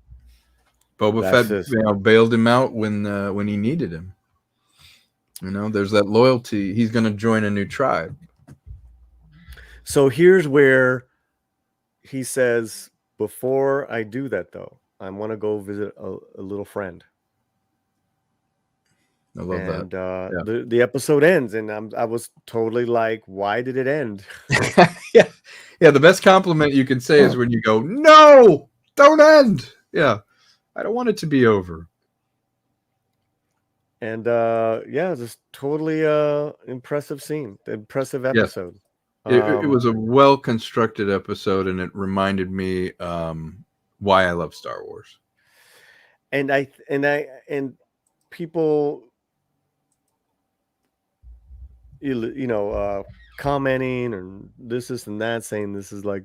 Boba Fett bailed him out when he needed him. There's that loyalty. He's going to join a new tribe. So here's where he says, before I do that, though, I want to go visit a little friend. I love that. The episode ends, and I was totally like, why did it end? Yeah. The best compliment you can say is when you go, no, don't end. Yeah. I don't want it to be over. And just totally impressive scene, impressive episode. It was a well-constructed episode, and it reminded me why I love Star Wars. And people, commenting and this and that, saying this is like,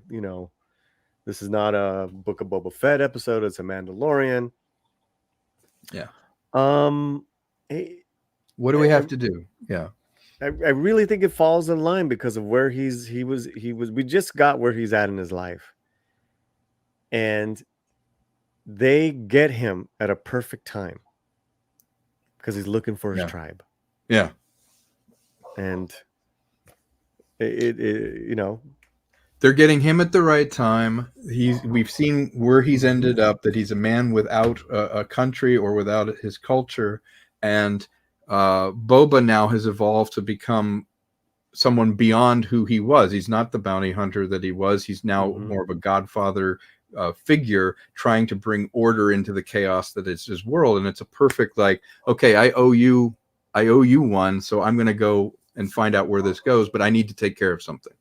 this is not a Book of Boba Fett episode, it's a Mandalorian. Yeah. What do we have to do? Yeah. I really think it falls in line because of where he was. We just got where he's at in his life, and they get him at a perfect time because he's looking for his tribe. Yeah. And it they're getting him at the right time. We've seen where he's ended up, that he's a man without a country or without his culture, and Boba now has evolved to become someone beyond who he was. He's not the bounty hunter that he was. He's now more of a godfather figure, trying to bring order into the chaos that is his world. And it's a perfect, like, okay, I owe you one, so I'm going to go and find out where this goes, but I need to take care of something.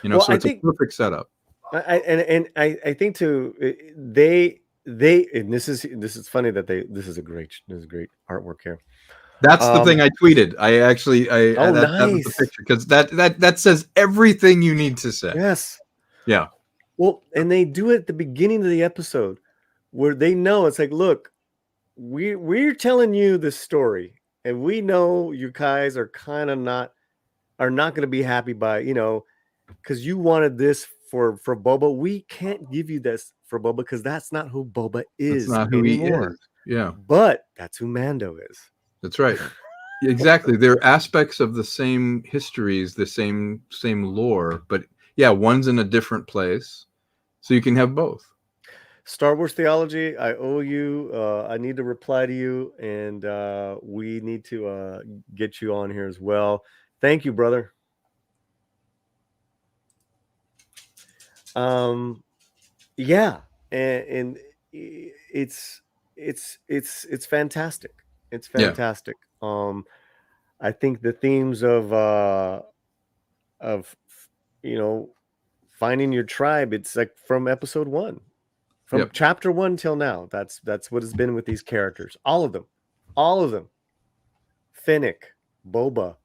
So it's a perfect setup. I think too, they and this is funny that this is great artwork here. That's the thing I tweeted. That was the picture, because that says everything you need to say. Yes. Yeah. Well, and they do it at the beginning of the episode where they know it's like, look, we're telling you this story, and we know you guys are kind of not going to be happy by, because you wanted this for Boba. We can't give you this for Boba because that's not who Boba is. That's not who anymore. He is. Yeah. But that's who Mando is. That's right. Exactly. They're aspects of the same histories, the same lore, but one's in a different place. So you can have both. Star Wars theology, I owe you. I need to reply to you, and we need to get you on here as well. Thank you, brother. And it's it's fantastic. It's Yeah. fantastic. I think the themes of you know, finding your tribe, it's like from episode 1. From Yep. chapter 1 till now. That's what it's been with these characters. All of them. All of them. Finnick, Boba,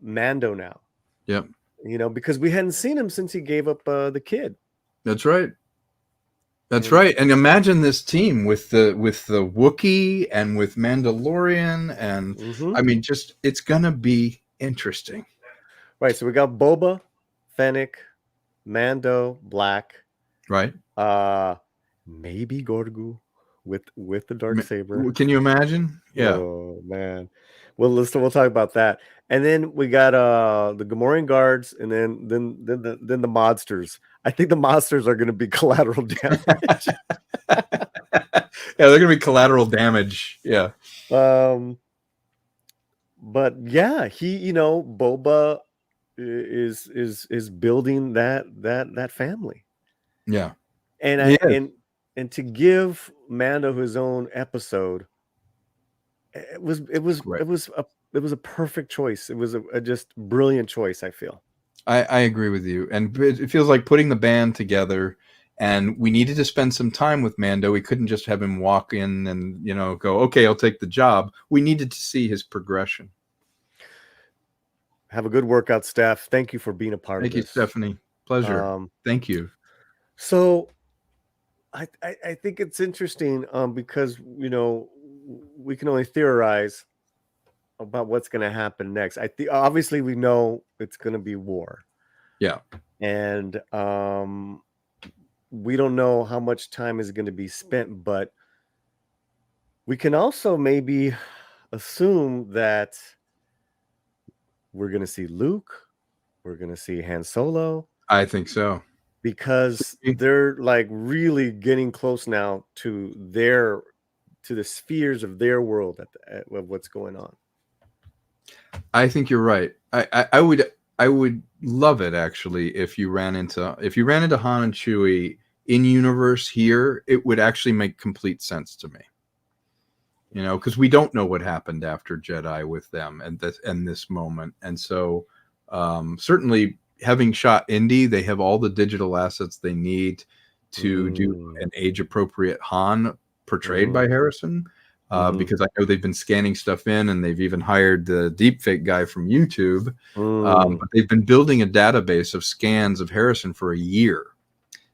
Mando now. Yep. You know, because we hadn't seen him since he gave up the kid. That's right. That's And- right. And imagine this team with the Wookiee and with Mandalorian, and Mhm. I mean, just it's gonna be interesting. Right. So we got Boba, Fennec, Mando, Black, Right? maybe Gorgu with the dark saber. Can you imagine? Yeah. Oh man. We'll talk about that. And then we got the Gamorrean guards, and then the monsters. I think the monsters are going to be collateral damage. Yeah, they're gonna be collateral damage. Yeah. But yeah, Boba is building that family. Yeah. And and to give Mando his own episode, it was a perfect choice. It was a just brilliant choice, I feel. I agree with you. And it feels like putting the band together, and we needed to spend some time with Mando. We couldn't just have him walk in and, go, okay, I'll take the job. We needed to see his progression. Have a good workout, Steph. Thank you for being a part of this. Thank you, Stephanie. Pleasure. Thank you. So I think it's interesting because, we can only theorize about what's going to happen next. Obviously we know it's going to be war. Yeah. And we don't know how much time is going to be spent, but we can also maybe assume that we're going to see Luke, we're going to see Han Solo. I think so. Because they're like really getting close now to the spheres of their world of what's going on. I think you're right. I would love it actually if you ran into Han and Chewie in universe here. It would actually make complete sense to me. Because we don't know what happened after Jedi with them and this moment, and so certainly having shot Indy, they have all the digital assets they need to do an age appropriate Han portrayed by Harrison. Because I know they've been scanning stuff in, and they've even hired the deepfake guy from YouTube. But they've been building a database of scans of Harrison for a year.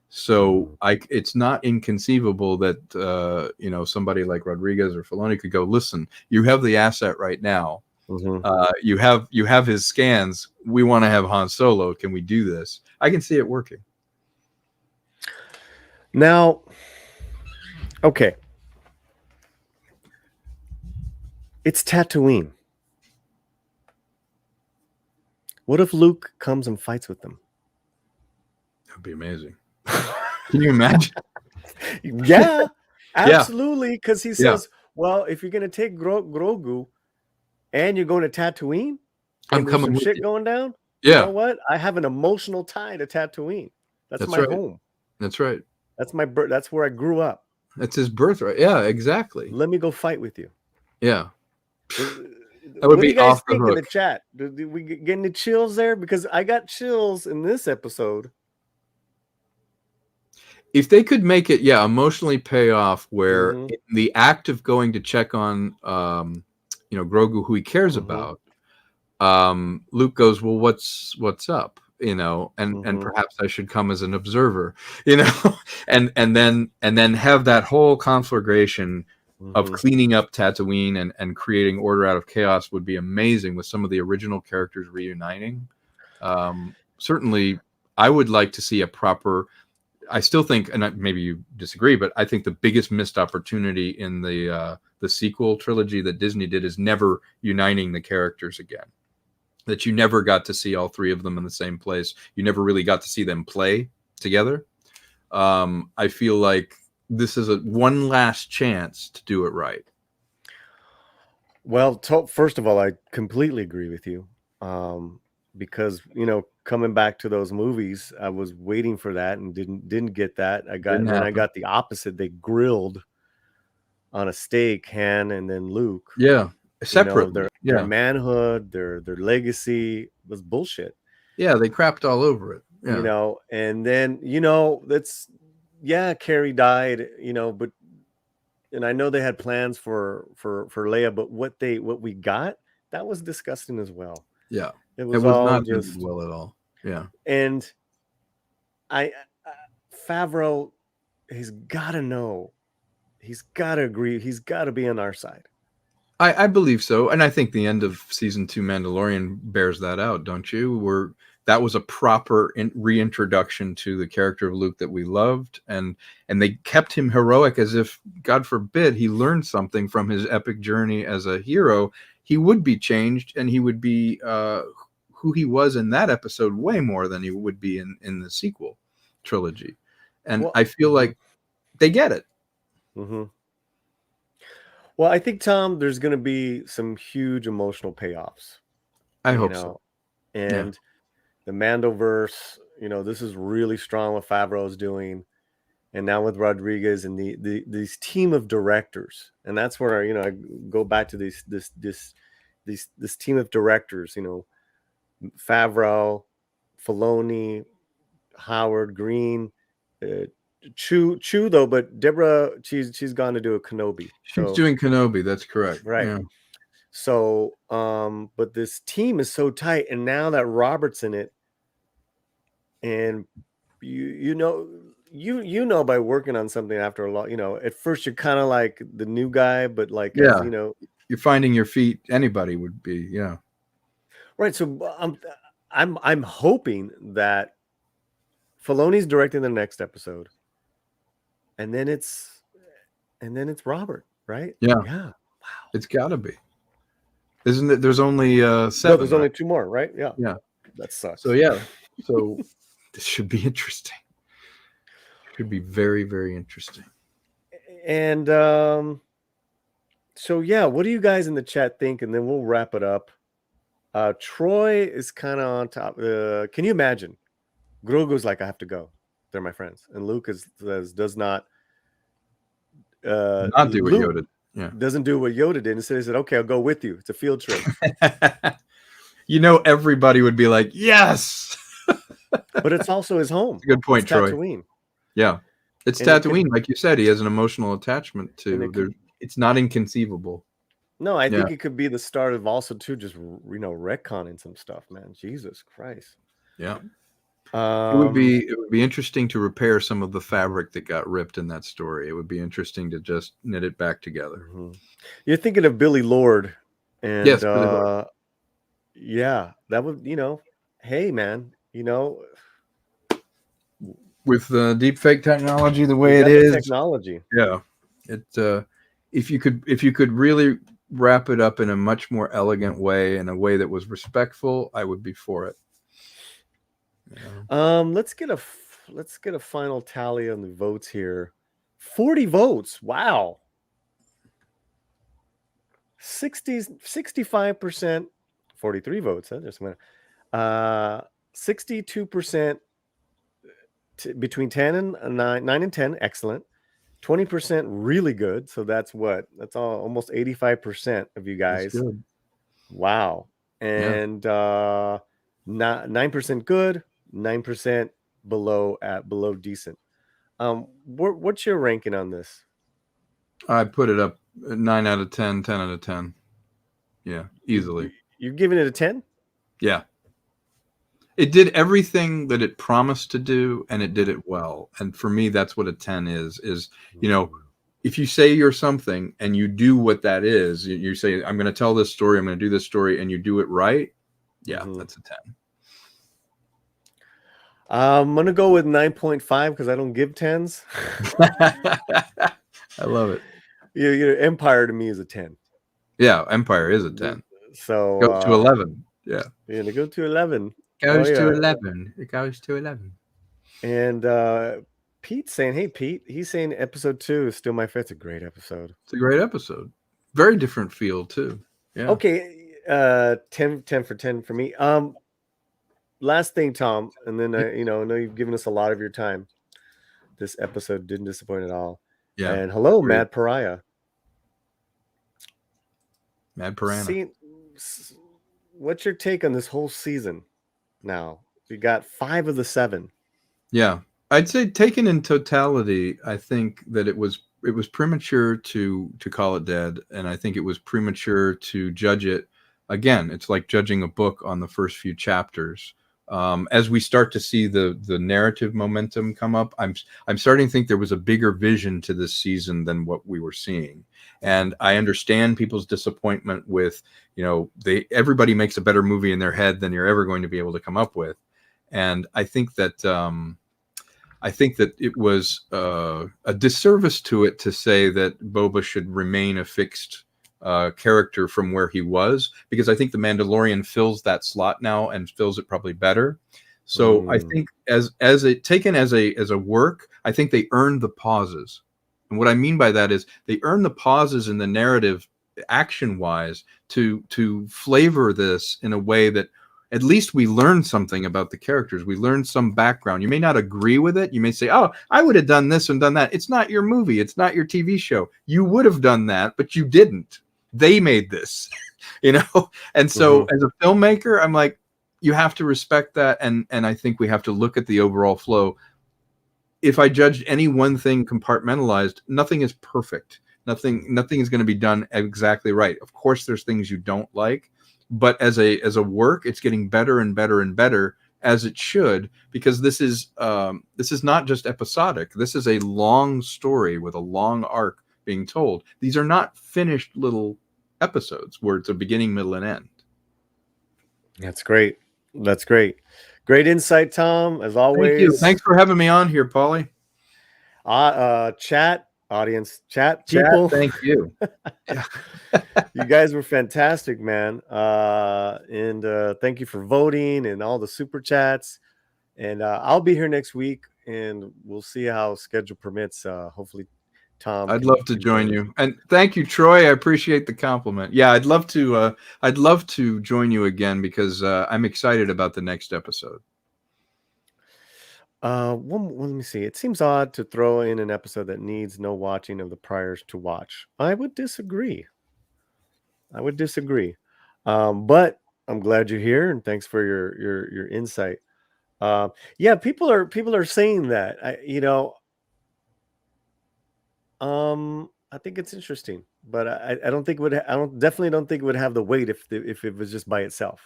So it's not inconceivable that somebody like Rodriguez or Filoni could go, listen, you have the asset right now. You have his scans. We want to have Han Solo. Can we do this? I can see it working. Now, okay. It's Tatooine. What if Luke comes and fights with them? That'd be amazing. Can you imagine? Yeah, absolutely. Because he says, well, if you're going to take Grogu and you're going to Tatooine, I'm coming some with shit you. Going down. Yeah. You know what? I have an emotional tie to Tatooine. That's my right. home. That's right. That's my birth. That's where I grew up. That's his birthright. Yeah, exactly. Let me go fight with you. Yeah. That would be off the hook. In the chat? Did we get any chills there? Because I got chills in this episode. If they could make it, emotionally pay off, where in the act of going to check on, Grogu, who he cares about, Luke goes, well, what's up? And perhaps I should come as an observer, and then have that whole conflagration of cleaning up Tatooine and creating order out of chaos would be amazing, with some of the original characters reuniting. Certainly, I would like to see a proper. I still think, and maybe you disagree, but I think the biggest missed opportunity in the sequel trilogy that Disney did is never uniting the characters again. That you never got to see all three of them in the same place. You never really got to see them play together. I feel like this is one last chance to do it right. Well, first of all, I completely agree with you. Because coming back to those movies, I was waiting for that and didn't get that. I got the opposite. They grilled on a stake, Han and then Luke. Yeah, separately. Their manhood, their legacy was bullshit. Yeah, they crapped all over it. Yeah. And then that's Carrie died. But and I know they had plans for Leia, but what we got, that was disgusting as well. Yeah, it was all not just well at all. Yeah, and Favreau, he's got to know, he's got to agree, he's got to be on our side. I believe so, and I think the end of season 2 Mandalorian bears that out, don't you? That was a proper reintroduction to the character of Luke that we loved, and they kept him heroic as if, God forbid, he learned something from his epic journey as a hero. He would be changed, and he would be who he was in that episode way more than he would be in the sequel trilogy. And I feel like they get it. Mm-hmm. Well, I think, Tom, there's going to be some huge emotional payoffs. I hope so. And the Mandoverse, this is really strong what Favreau is doing. And now with Rodriguez and these team of directors. And that's where, I go back to this team of directors, Favreau, Filoni, Howard, Green, Chew though, but Deborah, she's gone to do a Kenobi. She's doing Kenobi, that's correct. Right. Yeah. So, but this team is so tight, and now that Robert's in it, and you know by working on something after a lot, at first you're kind of like the new guy, but like as, you're finding your feet. Anybody would be, right. So I'm hoping that Filoni's directing the next episode. And then it's Robert, right? Yeah. Wow. It's got to be. Isn't it? There's only 7. No, there's only 2 more, right? Yeah. Yeah. That sucks. So so this should be interesting. Should be very, very interesting. And so what do you guys in the chat think? And then we'll wrap it up. Troy is kind of on top. Can you imagine? Grogu's like, I have to go. They're my friends. And Luke does not do what Yoda did. Yeah. Doesn't do what Yoda did. Instead, he said, okay, I'll go with you. It's a field trip. Everybody would be like, yes. But it's also his home. Good point, it's Troy. Tatooine. Yeah. It's Tatooine. Like you said, he has an emotional attachment to. It's not inconceivable. No, I think it could be the start of also, too, just, retconning some stuff, man. Jesus Christ. Yeah. It would be interesting to repair some of the fabric that got ripped in that story. It would be interesting to just knit it back together. Mm-hmm. You're thinking of Billy Lord, and yes, Billy Lord. Yeah, that would hey man, with the deep fake technology the way it is, technology. Yeah, it if you could really wrap it up in a much more elegant way, in a way that was respectful, I would be for it. Yeah. Let's get a final tally on the votes here. 40 votes. Wow. 65%, 43 votes. Huh? Just a minute. 62% between 10 and 9 and 10. Excellent. 20% really good. So that's almost 85% of you guys. That's good. Wow. And 9% good. 9% below decent. What's your ranking on this? I put it up 9 out of 10, 10 out of 10. Yeah, easily. You're giving it a 10? Yeah. It did everything that it promised to do, and it did it well. And for me, that's what a 10 is, if you say you're something and you do what that is, you say, I'm going to tell this story, I'm going to do this story, and you do it right. Yeah, that's a 10. I'm going to go with 9.5 because I don't give 10s. I love it. Empire to me is a 10. Yeah, Empire is a 10. So go to 11. Yeah. You're going to go to 11. Goes to 11. It goes to 11. And Pete's saying, hey, Pete, he's saying episode 2 is still my favorite. It's a great episode. It's a great episode. Very different feel, too. Yeah. Okay. 10 for 10 for me. Last thing, Tom, and then I know you've given us a lot of your time. This episode didn't disappoint at all. Yeah. And hello, Mad Pariah. Mad Piranha. What's your take on this whole season? Now we got 5 of the 7. Yeah, I'd say taken in totality, I think that it was premature to call it dead, and I think it was premature to judge it. Again, it's like judging a book on the first few chapters. As we start to see the narrative momentum come up, I'm starting to think there was a bigger vision to this season than what we were seeing, and I understand people's disappointment with, you know, everybody makes a better movie in their head than you're ever going to be able to come up with, and I think that it was a disservice to it to say that Boba should remain a fixed character from where he was, because I think the Mandalorian fills that slot now and fills it probably better. So I think as a work, I think they earned the pauses. And what I mean by that is they earned the pauses in the narrative action wise to flavor this in a way that at least we learned something about the characters. We learned some background. You may not agree with it. You may say, oh, I would have done this and done that. It's not your movie. It's not your TV show. You would have done that, but you didn't. They made this, you know? And so as a filmmaker, I'm like, you have to respect that. And I think we have to look at the overall flow. If I judged any one thing compartmentalized, nothing is perfect. Nothing is going to be done exactly right. Of course, there's things you don't like. But as a work, it's getting better and better and better, as it should, because this is not just episodic. This is a long story with a long arc being told. These are not finished little episodes where it's a beginning, middle, and end. That's great. That's great. Great insight, Tom, as always. Thank you. Thanks for having me on here, Paulie. Chat audience, chat people. Thank you. You guys were fantastic, man. And thank you for voting and all the super chats. And I'll be here next week, and we'll see how schedule permits. Hopefully, Tom. I'd love to join you. And thank you, Troy. I appreciate the compliment. Yeah, I'd love to join you again, because I'm excited about the next episode. Let me see. It seems odd to throw in an episode that needs no watching of the priors to watch. I would disagree. But I'm glad you're here, and thanks for your insight. Yeah, people are saying that. I think it's interesting, but I don't think it would. Definitely don't think it would have the weight if it was just by itself.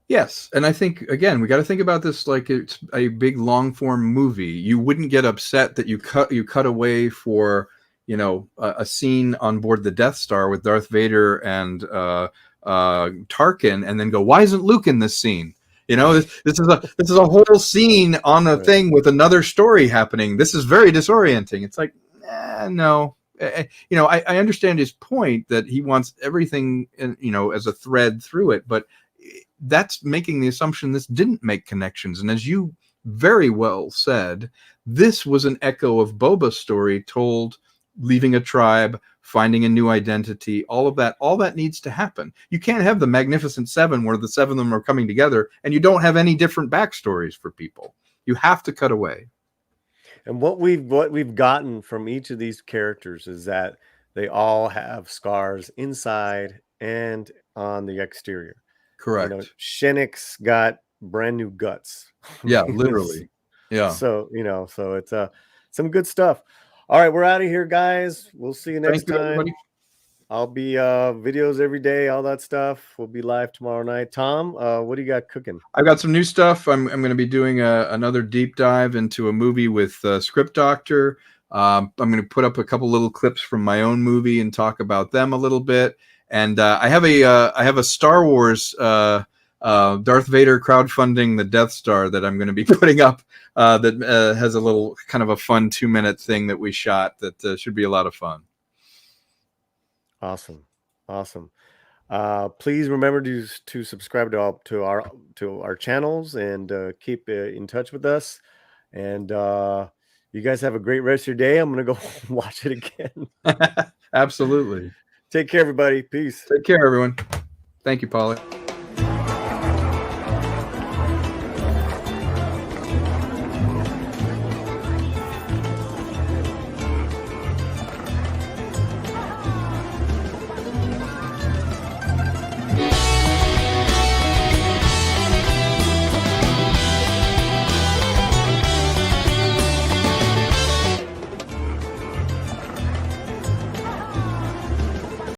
Yes, and I think, again, we got to think about this like it's a big long form movie. You wouldn't get upset that you cut away for, you know, a scene on board the Death Star with Darth Vader and Tarkin, and then go, why isn't Luke in this scene? You know, this is a whole scene on a thing with another story happening. This is very disorienting. It's like, no. You know, I understand his point that he wants everything, you know, as a thread through it, but that's making the assumption this didn't make connections. And as you very well said, this was an echo of Boba's story told, leaving a tribe, finding a new identity, all that needs to happen. You can't have the Magnificent Seven where the 7 of them are coming together and you don't have any different backstories for people. You have to cut away. And what we've gotten from each of these characters is that they all have scars inside and on the exterior. Correct. You know, Shennick's got brand new guts. Yeah, literally. Yeah. So, you know, so it's some good stuff. All right, we're out of here, guys. We'll see you next time. Everybody. I'll be videos every day, all that stuff. We'll be live tomorrow night. Tom, what do you got cooking? I've got some new stuff. I'm going to be doing another deep dive into a movie with Script Doctor. I'm going to put up a couple little clips from my own movie and talk about them a little bit. And I have a Star Wars Darth Vader crowdfunding the Death Star that I'm going to be putting up that has a little kind of a fun 2-minute thing that we shot that should be a lot of fun. Awesome. Please remember to subscribe to our channels and keep in touch with us. And you guys have a great rest of your day. I'm going to go watch it again. Absolutely. Take care, everybody. Peace. Take care, everyone. Thank you, Paulie.